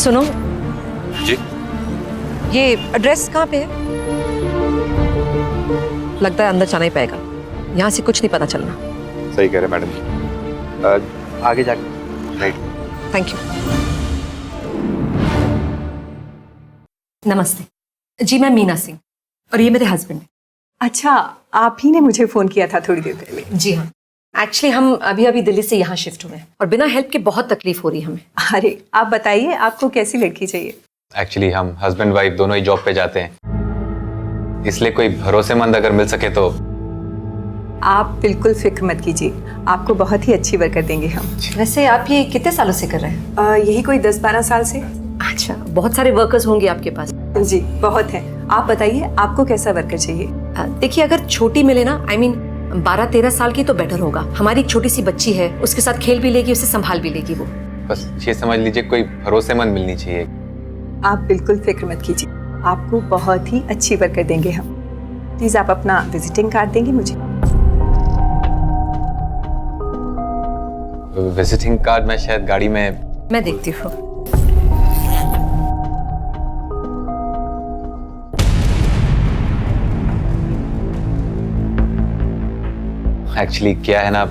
सुनो जी, ये एड्रेस कहाँ पे है? लगता है अंदर जाना ही पड़ेगा, यहाँ से कुछ नहीं पता चलना। सही कह रहे मैडम जी। आगे जाके राइट। Thank you. नमस्ते जी, मैं मीना सिंह और ये मेरे हस्बैंड हैं। अच्छा, आप ही ने मुझे फोन किया था थोड़ी देर पहले। जी हाँ, एक्चुअली हम अभी अभी दिल्ली से यहाँ शिफ्ट हुए हैं और बिना हेल्प के बहुत तकलीफ हो रही है हमें। अरे आप बताइए, आपको कैसी लड़की चाहिए? एक्चुअली हम हस्बैंड वाइफ दोनों ही जॉब पे जाते हैं, इसलिए कोई भरोसेमंद अगर मिल सके तो। आप बिल्कुल फिक्र मत कीजिए, आपको बहुत ही अच्छी वर्कर देंगे हम। वैसे आप ये कितने सालों से कर रहे हैं? यही कोई 10-12 साल से। अच्छा, बहुत सारे वर्कर्स होंगे आपके पास। जी बहुत हैं। आप बताइए आपको कैसा वर्कर चाहिए? देखिए, अगर छोटी मिले ना, I mean 12-13 साल की तो बेटर होगा। हमारी एक छोटी सी बच्ची है, उसके साथ खेल भी लेगी, उसे संभाल भी लेगी वो। बस ये समझ लीजिए कोई भरोसेमंद मिलनी चाहिए। आप बिल्कुल फिक्र मत कीजिए, आपको बहुत ही अच्छी वर्कर देंगे हम। प्लीज आप अपना विजिटिंग कार्ड देंगे मुझे? विजिटिंग कार्ड मैं शायद गाड़ी में। मैं देखती हूँ। एक्चुअली क्या है ना,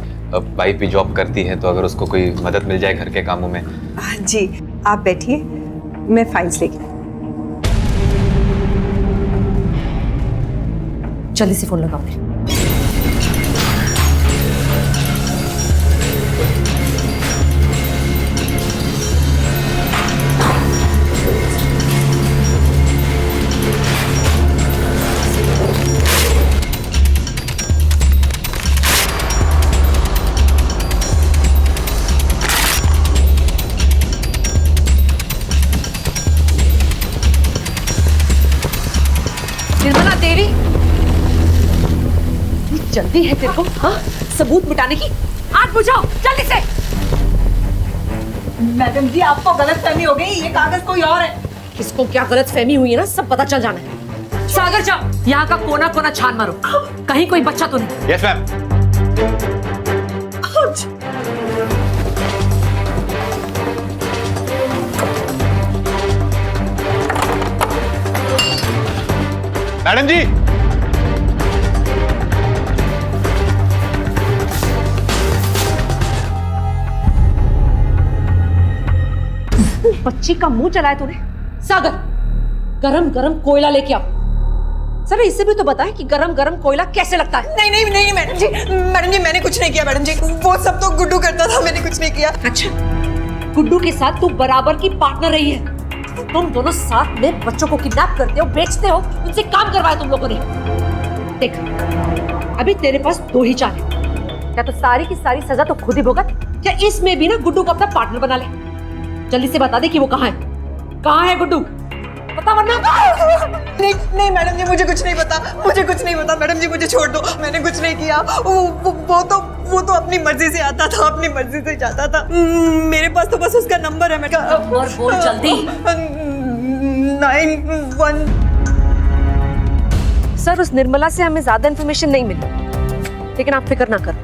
वाइफ भी जॉब करती है, तो अगर उसको कोई मदद मिल जाए घर के कामों में। जी आप बैठिए, मैं फाइल्स लेके। जल्दी से फोन लगाओ। निर्मला देवी, जल्दी है तेरे को? हाँ, सबूत मिटाने की। आग बुझाओ जल्दी से। मैडम जी आपको गलतफहमी हो गई, ये कागज कोई और है। किसको क्या गलतफहमी हुई है ना, सब पता चल जाना है। सागर जाओ, यहाँ का कोना कोना छान मारो, कहीं कोई बच्चा तो नहीं। Yes ma'am. मैडम जी, बच्ची का मुंह चलाया तूने। सागर, गरम गरम कोयला लेके आओ। सर इससे भी तो बताएं कि गरम गरम कोयला कैसे लगता है। नहीं नहीं नहीं मैडम जी मैंने कुछ नहीं किया मैडम जी, वो सब तो गुड्डू करता था, मैंने कुछ नहीं किया। अच्छा, गुड्डू के साथ तू बराबर की पार्टनर रही है। तुम दोनों साथ में बच्चों को किडनैप करते हो, बेचते हो, उनसे काम करवाया तुम लोगों ने। देख, अभी तेरे पास 2 ही चाल है, या तो सारी की सारी सजा तो खुद ही भुगत, या इसमें भी ना गुड्डू को अपना पार्टनर बना ले। जल्दी से बता दे कि वो कहाँ है। कहाँ है गुड्डू? पता वरना। नहीं मैडम जी, मुझे कुछ नहीं पता, मुझे कुछ नहीं पता मैडम जी, मुझे छोड़ दो, मैंने कुछ नहीं किया। वो वो तो अपनी मर्जी से आता था, अपनी मर्जी से जाता था। मेरे पास तो बस उसका नंबर है। मैं और बोल जल्दी। 91। सर उस निर्मला से हमें ज्यादा इन्फॉर्मेशन नहीं मिली, लेकिन आप फिक्र ना करो,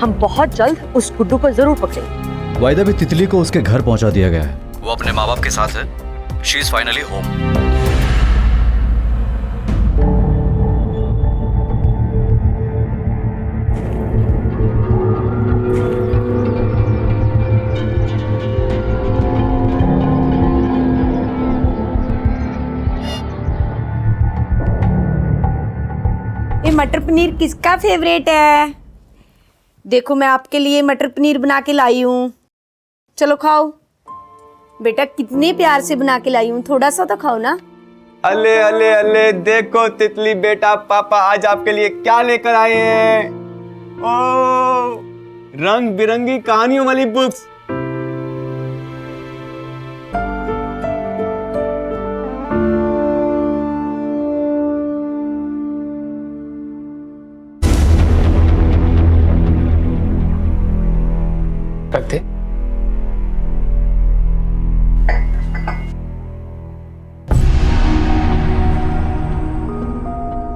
हम बहुत जल्द उस गुड्डू को जरूर पकड़ेंगे। वायदा भी तितली को उसके घर पहुंचा दिया गया है। वो अपने माँ बाप के साथ है। She is finally home. ये मटर पनीर किसका फेवरेट है? देखो मैं आपके लिए मटर पनीर बना के लाई हूँ, चलो खाओ। बेटा कितने प्यार से बना के लाई हूँ, थोड़ा सा तो खाओ ना। अले अले अले, देखो तितली बेटा, पापा आज आपके लिए क्या लेकर आए हैं। ओ, रंग बिरंगी कहानियों वाली बुक्स। रखते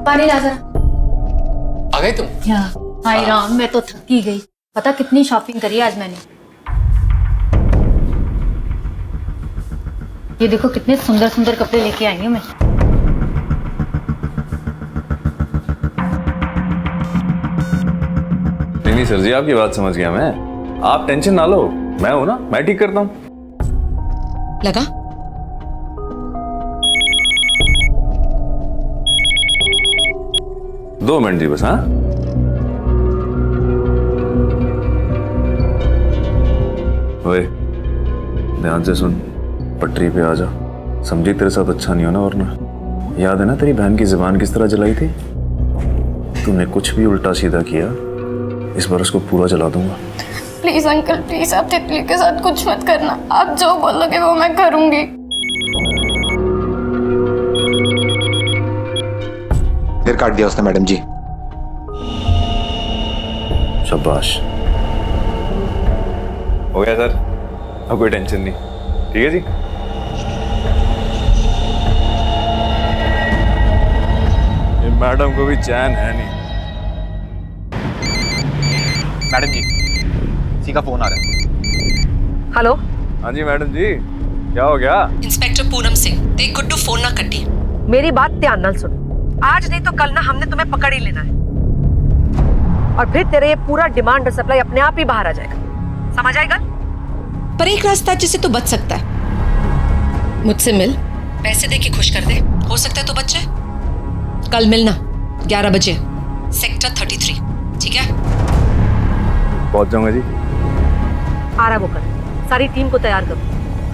पानी ला जरा। आ गए तुम? क्या हाय राम, मैं तो थकी गई। पता कितनी शॉपिंग करी आज मैंने। ये देखो कितने सुंदर सुंदर कपड़े लेके आई हूँ मैं। नहीं सर जी, आपकी बात समझ गया मैं। आप टेंशन ना लो, मैं हूं ना, मैं ठीक करता हूं। लगा? दो मिनट जी बस। हाँ ओए, ध्यान से सुन, पटरी पे आ जा। समझी तेरे साथ अच्छा नहीं होना वरना। याद है ना तेरी बहन की जुबान किस तरह जलाई थी? तूने कुछ भी उल्टा सीधा किया, इस बार उसको पूरा जला दूंगा। प्लीज अंकल प्लीज, आप तितली के साथ कुछ मत करना। आप जो बोलोगे वो मैं करूंगी। फिर काट दिया उसने मैडम जी। शाबाश, हो गया सर, अब कोई टेंशन नहीं। ठीक है जी। ये मैडम को भी चैन है नहीं। मैडम जी, किसी का फोन आ रहा है। हेलो। हाँ जी मैडम जी, क्या हो गया? इंस्पेक्टर पूनम सिंह, देख गुड्डू फोन ना कटी। मेरी बात ध्यान नाल सुन, आज नहीं तो कल ना हमने तुम्हें पकड़ ही लेना है, और फिर तेरे ये पूरा डिमांड और सप्लाई अपने आप ही बाहर आ जाएगा, समझ आएगा? पर एक रास्ता जिससे तू बच सकता है, मुझसे मिल, पैसे दे के खुश कर दे, हो सकता है तो बच जाए। कल मिलना 11 बजे सेक्टर 33, ठीक है? पहुंच जाऊंगा जी। आ रहा वो कर, सारी टीम को तैयार करो,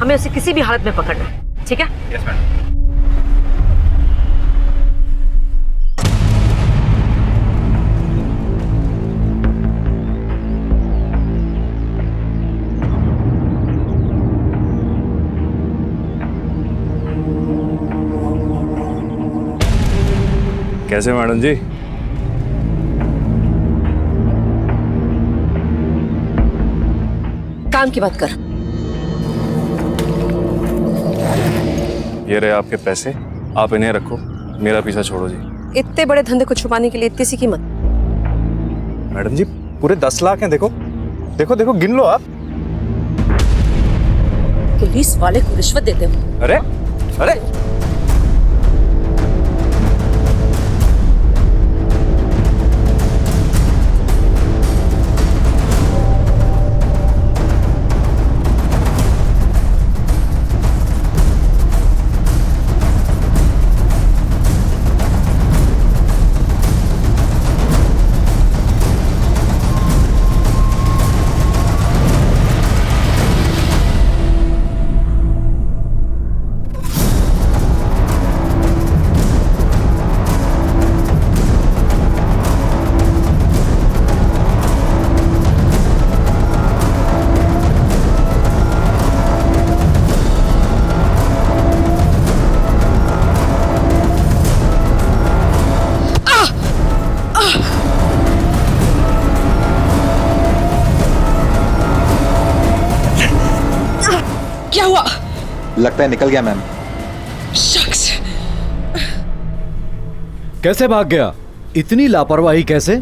हमें उसे किसी भी हालत में पकड़ना है, ठीक है? Yes madam. कैसे मैडम जी? काम की बात कर। ये रहे आपके पैसे, आप इन्हें रखो, मेरा पीछा छोड़ो जी। इतने बड़े धंधे को छुपाने के लिए इतनी सी कीमत? मैडम जी पूरे 10 लाख हैं, देखो देखो देखो, गिन लो आप। पुलिस वाले को रिश्वत देते हो? अरे अरे, लगता है निकल गया मैम। शख्स कैसे भाग गया? इतनी लापरवाही कैसे?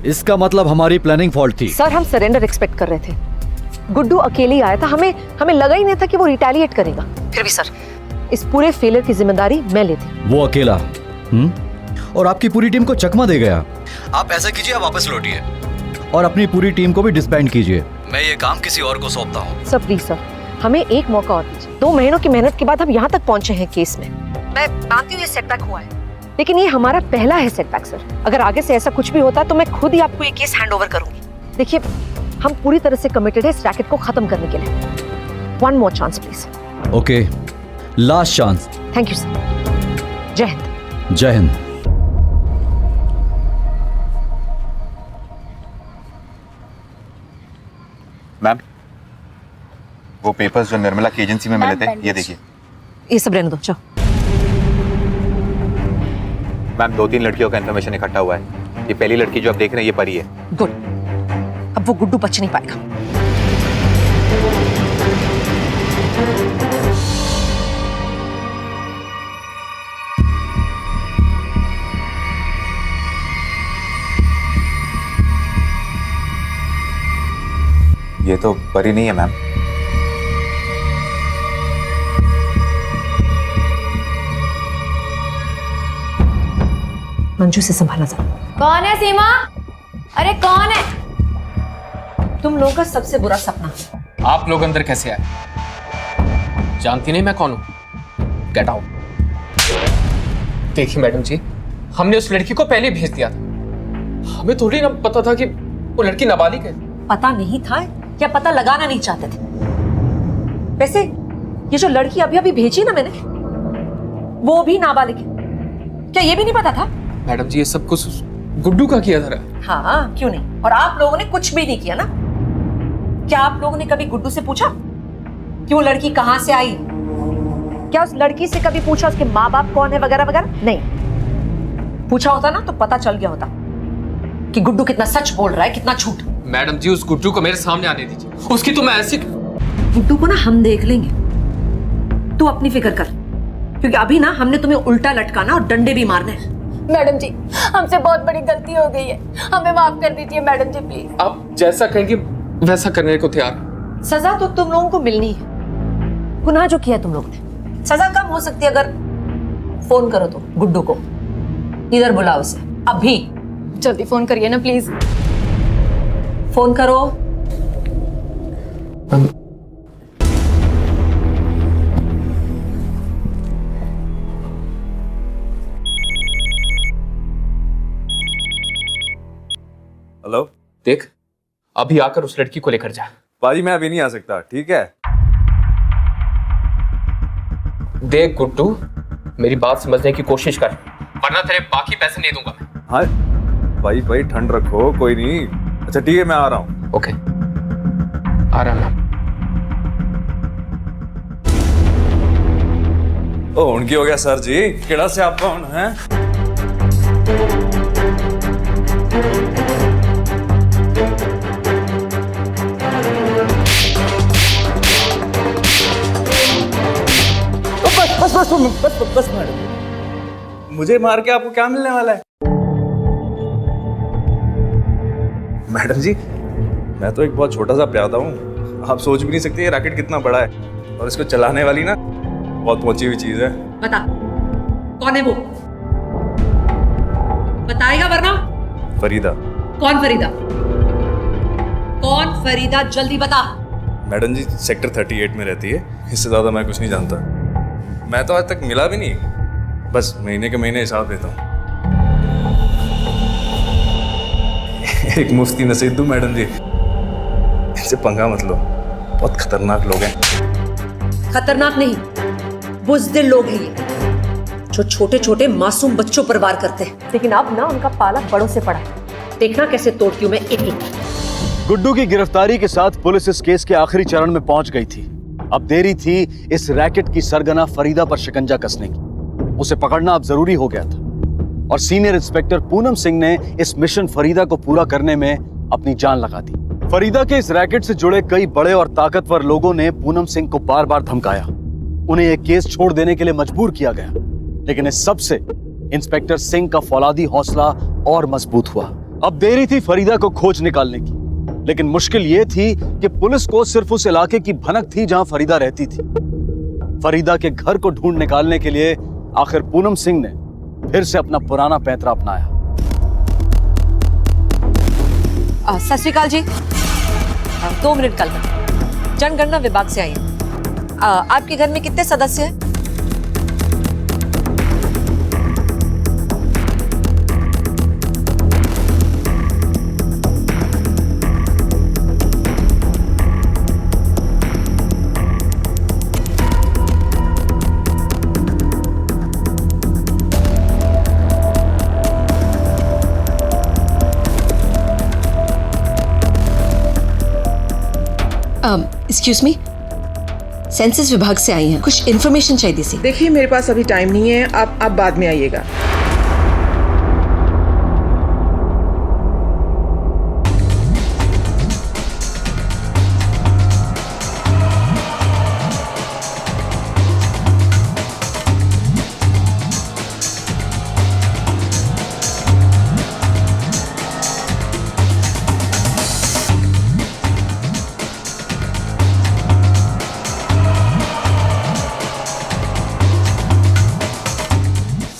इसका मतलब हमारी प्लानिंग फॉल्ट थी। सर हम सरेंडर एक्सपेक्ट कर रहे थे। गुड्डू अकेले आया था, हमें लगा ही नहीं था कि वो रिटेलिएट करेगा। फिर भी सर इस पूरे फेलियर की जिम्मेदारी मैं लेती। वो अकेला और आपकी पूरी टीम को चकमा दे गया। आप ऐसा कीजिए, आप वापस लौटिए और अपनी पूरी टीम को भी डिसबैंड कीजिए। मैं ये काम किसी और को सौंपता हूँ। सर प्लीज सर, हमें एक मौका और दीजिए। 2 महीनों की मेहनत के बाद हम यहाँ तक पहुंचे हैं केस में। मैं मानती हूँ ये सेटबैक हुआ है, लेकिन ये हमारा पहला है सेटबैक सर। अगर आगे से ऐसा कुछ भी होता है तो मैं खुद ही आपको ये केस हैंड ओवर करूंगी। देखिए हम पूरी तरह से कमिटेड है इस रैकेट को खत्म करने के लिए। 1 more chance please. Okay, last chance. Thank you sir. जय हिंद। जय हिंद। मैम वो पेपर्स जो निर्मला की एजेंसी में मिले थे, ये देखिए। ये सब रहने दो, जाओ। मैम 2-3 लड़कियों का इन्फॉर्मेशन इकट्ठा हुआ है। ये पहली लड़की जो आप देख रहे हैं ये परी है। गुड, अब वो गुड्डू बच नहीं पाएगा। ये तो परी नहीं है मैम। मंजू से संभाला जा। कौन है सीमा? अरे कौन है? तुम लोगों का सबसे बुरा सपना। आप लोग अंदर कैसे आए? जानती नहीं मैं कौन हूं? Get out. देखिए मैडम जी, हमने उस लड़की को पहले भेज दिया था। हमें थोड़ी ना पता था कि वो लड़की नाबालिग है। पता नहीं था या पता लगाना नहीं चाहते थे? वैसे ये जो लड़की अभी अभी भेजी ना मैंने, वो भी नाबालिग है, क्या ये भी नहीं पता था? मैडम जी ये सब कुछ गुड्डू का किया था। हाँ क्यों नहीं, और आप लोगों ने कुछ भी नहीं किया ना? क्या आप लोगों ने कभी गुड्डू से पूछा कि वो लड़की कहां से आई? क्या उस लड़की से कभी पूछा उसके माँ बाप कौन है वगैरह वगैरह? नहीं। पूछा होता ना तो पता चल गया होता कि गुड्डू कितना सच बोल रहा है, कितना झूठ। मैडम जी उस गुड्डू को मेरे सामने आने दीजिए। उसकी तो मैं ऐसी गुड्डू को ना हम देख लेंगे, तू अपनी फिक्र कर, क्योंकि अभी ना हमने तुम्हें उल्टा लटकाना और डंडे भी मारने हैं। मैडम जी हमसे बहुत बड़ी गलती हो गई है, हमें माफ कर दीजिए मैडम जी प्लीज। आप जैसा कहेंगे वैसा करने को तैयार। सजा तो तुम लोगों को मिलनी है। गुनाह जो किया तुम लोगों ने, सजा कम हो सकती है अगर फोन करो तो गुड्डू को, इधर बुलाओ उसे अभी। जल्दी फोन करिए ना प्लीज। फोन करो। हेलो। देख अभी आकर उस लड़की को लेकर जा। बाजी मैं अभी नहीं आ सकता, ठीक है? देख गुड्डू, मेरी बात समझने की कोशिश कर, वरना तेरे बाकी पैसे नहीं दूंगा मैं। हाँ भाई ठंड रखो, कोई नहीं। अच्छा ठीक है मैं आ रहा हूँ। ओके आ रहा हूँ। ओ उनकी हो गया सर जी, केड़ा से आपका उन है? बस मैडम, मुझे मार के आपको क्या मिलने वाला है? मैडम जी मैं तो एक बहुत छोटा सा प्यादा हूँ, आप सोच भी नहीं सकते ये रैकेट कितना बड़ा है, और इसको चलाने वाली ना बहुत पहुंची हुई चीज है। बता कौन है वो? बताएगा वरना। फरीदा। कौन फरीदा? कौन फरीदा, जल्दी बता। मैडम जी सेक्टर 38 में रहती है, इससे ज्यादा मैं कुछ नहीं जानता। मैं तो आज तक मिला भी नहीं, बस महीने के महीने हिसाब देता हूँ। एक मुफ्ती नसीहत दूं मैडम जी, इनसे पंगा मत लो, बहुत खतरनाक लोग हैं। खतरनाक नहीं, बुज़दिल लोग हैं ये, जो छोटे छोटे मासूम बच्चों पर वार करते हैं। लेकिन अब ना उनका पाला बड़ों से पड़ा, देखना कैसे तोड़ती हूँ मैं एक एक। गुड्डू की गिरफ्तारी के साथ पुलिस इस केस के आखिरी चरण में पहुंच गई थी। अब देरी थी इस रैकेट की सरगना फरीदा पर शिकंजा कसने की। उसे पकड़ना अब जरूरी हो गया था और सीनियर इंस्पेक्टर पूनम सिंह ने इस मिशन फरीदा को पूरा करने में अपनी जान लगा दी। फरीदा के इस रैकेट से जुड़े कई बड़े और ताकतवर लोगों ने पूनम सिंह को बार बार धमकाया उन्हें यह केस छोड़ देने के लिए मजबूर किया गया। लेकिन इस सब से इंस्पेक्टर सिंह का फौलादी हौसला और मजबूत हुआ। अब देरी थी फरीदा को खोज निकालने की, लेकिन मुश्किल यह थी कि पुलिस को सिर्फ उस इलाके की भनक थी जहां फरीदा रहती थी। फरीदा के घर को ढूंढ निकालने के लिए आखिर पूनम सिंह ने फिर से अपना पुराना पैंतरा अपनाया। सत श्री अकाल जी। 2 मिनट कल जनगणना विभाग से आई हूँ। आपके घर में कितने सदस्य हैं? एक्सक्यूज मी, सेंसस विभाग से आई हैं, कुछ इन्फॉर्मेशन चाहिए थी। देखिए मेरे पास अभी टाइम नहीं है, आप बाद में आइएगा।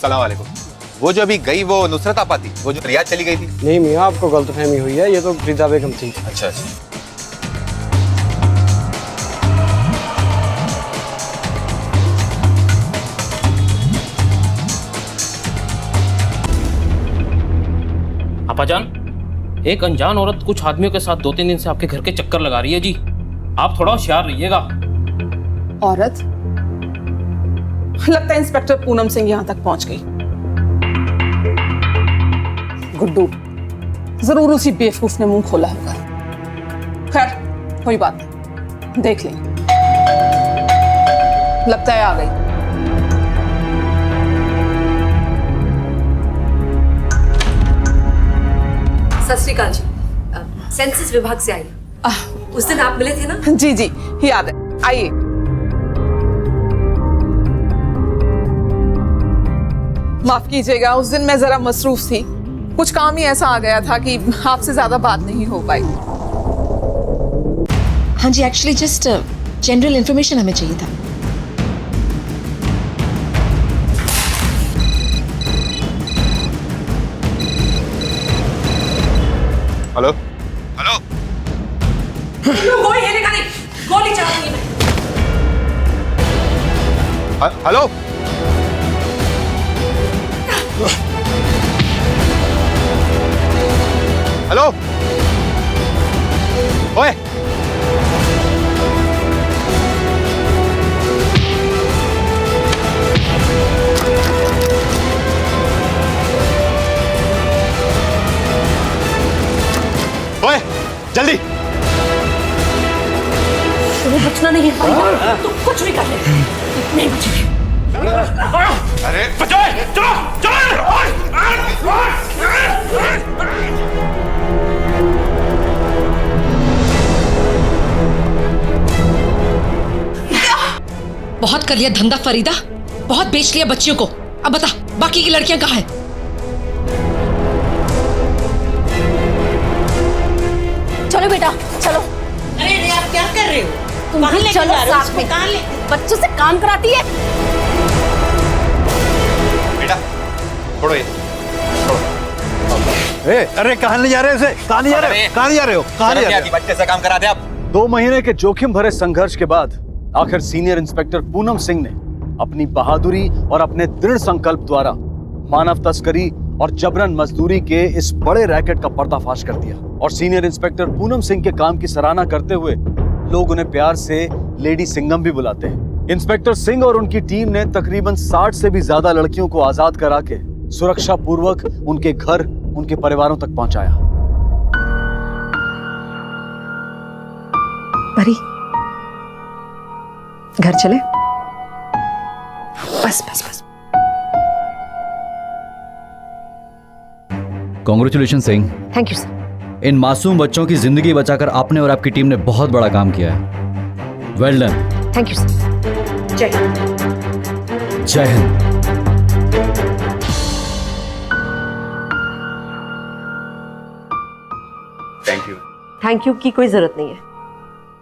सलाम वालेकुम। वो जो अभी गई वो नुसरत आपा थी, वो जो रियाद चली गई थी? नहीं मियाँ, आपको गलतफहमी हुई है, ये तो फरीदा बेगम थी। अच्छा अच्छा। आपाजान, एक अनजान औरत कुछ आदमियों के साथ 2-3 दिन से आपके घर के चक्कर लगा रही है जी। आप थोड़ा होशियार रहिएगा। औरत? लगता है इंस्पेक्टर पूनम सिंह यहाँ तक पहुंच गई। गुड्डू, जरूर उसी बेवकूफ ने मुंह खोला होगा। खैर कोई बात नहीं, देख लें। लगता है आ गई। सत श्री अकाल जी। सेंसस विभाग से आई हूँ। उस दिन आप मिले थे ना? जी जी याद है, आइए। माफ कीजिएगा, उस दिन मैं जरा मसरूफ थी, कुछ काम ही ऐसा आ गया था कि आपसे ज्यादा बात नहीं हो पाई। हाँ जी, एक्चुअली जस्ट जनरल इंफॉर्मेशन हमें चाहिए था। Hello hello. कोई हिलेगा नहीं, गोली चला दूंगी मैं। हेलो। हेलो ओए, ओए जल्दी। तुम्हें बचना नहीं है, तुम कुछ भी कर ले, नहीं बचेगी। अरे बचाओ, चलो चलो। बहुत कर लिया धंधा फरीदा, बहुत बेच लिया बच्चियों को। अब बता, बाकी की लड़कियां कहाँ हैं? चलो बेटा चलो। अरे आप क्या कर रहे हो? तुम कहाँ भी लेके चलो जा रहे हो? साथ में। कहाँ ले? बच्चों से काम कराती है। बेटा छोड़ो ये। अरे कहाँ ले जा रहे हो उसे? कहाँ ले जा रहे हो? कहाँ ले जा रहे हो? कहाँ ले जा रहे हो? बच्चे से काम करा दे आप। 2 महीने के जोखिम भरे संघर्ष के बाद आखिर सीनियर इंस्पेक्टर पूनम सिंह ने अपनी बहादुरी और अपने दृढ़ संकल्प द्वारा मानव तस्करी और जबरन मजदूरी के इस बड़े रैकेट का पर्दाफाश कर दिया। और सीनियर इंस्पेक्टर पूनम सिंह के काम की सराहना करते हुए लोग उन्हें प्यार से लेडी सिंघम भी बुलाते हैं। इंस्पेक्टर सिंह और उनकी टीम ने तकरीबन 60 से भी ज्यादा लड़कियों को आजाद करा के सुरक्षा पूर्वक उनके घर, उनके परिवारों तक पहुंचाया। परी, घर चले? बस बस बस। Congratulation Singh. Thank you sir. इन मासूम बच्चों की जिंदगी बचाकर आपने और आपकी टीम ने बहुत बड़ा काम किया है। Well done. Thank you sir. जय हिंद। जय Hind. Thank you. Thank you की कोई जरूरत नहीं है,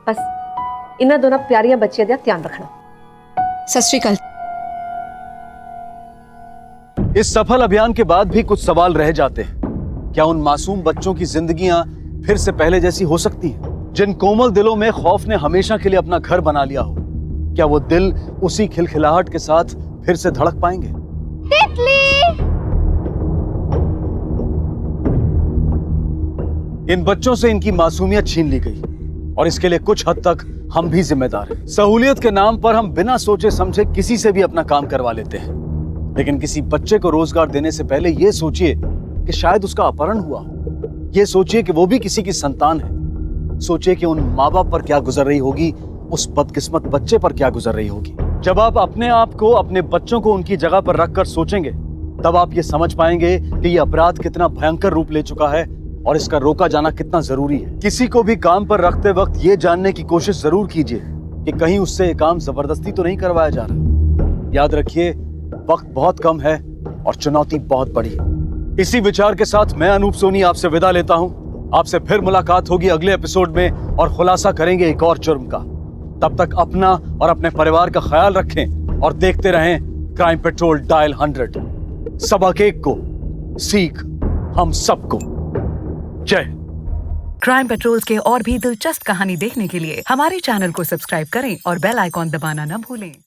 बस इन्हें दोनों प्यारियां बच्चियां दा ध्यान रखना। सत श्री अकाल। इस सफल अभियान के बाद भी कुछ सवाल रह जाते हैं। क्या उन मासूम बच्चों की जिंदगियां फिर से पहले जैसी हो सकती हैं, जिन कोमल दिलों में खौफ ने हमेशा के लिए अपना घर बना लिया हो? क्या वो दिल उसी खिलखिलाहट के साथ फिर से धड़क पाएंगे? इन बच्चों से इनकी मासूमियत छीन ली गई और इसके लिए कुछ हद तक हम भी जिम्मेदार हैं। सहूलियत के नाम पर हम बिना सोचे समझे किसी से भी अपना काम करवा लेते हैं, लेकिन किसी बच्चे को रोजगार देने से पहले यह सोचिए कि शायद उसका अपहरण हुआ हो। यह सोचिए कि वो भी किसी की संतान है। सोचिए कि उन माँ बाप पर क्या गुजर रही होगी, उस बदकिस्मत बच्चे पर क्या गुजर रही होगी। जब आप अपने आप को, अपने बच्चों को उनकी जगह पर रखकर सोचेंगे, तब आप ये समझ पाएंगे कि यह अपराध कितना भयंकर रूप ले चुका है और इसका रोका जाना कितना जरूरी है। किसी को भी काम पर रखते वक्त ये जानने की कोशिश जरूर कीजिए कि कहीं उससे ये काम जबरदस्ती तो नहीं करवाया जा रहा। याद रखिए, वक्त बहुत कम है और चुनौती बहुत बड़ी है। इसी विचार के साथ मैं अनूप सोनी आपसे विदा लेता हूं। आपसे फिर मुलाकात होगी अगले एपिसोड में और खुलासा करेंगे एक और जुर्म का। तब तक अपना और अपने परिवार का ख्याल रखें और देखते रहें क्राइम पेट्रोल डायल 100। सबक एक को, सीख हम सबको। जय। क्राइम पेट्रोल के और भी दिलचस्प कहानी देखने के लिए हमारे चैनल को सब्सक्राइब करें और बेल आइकॉन दबाना न भूलें।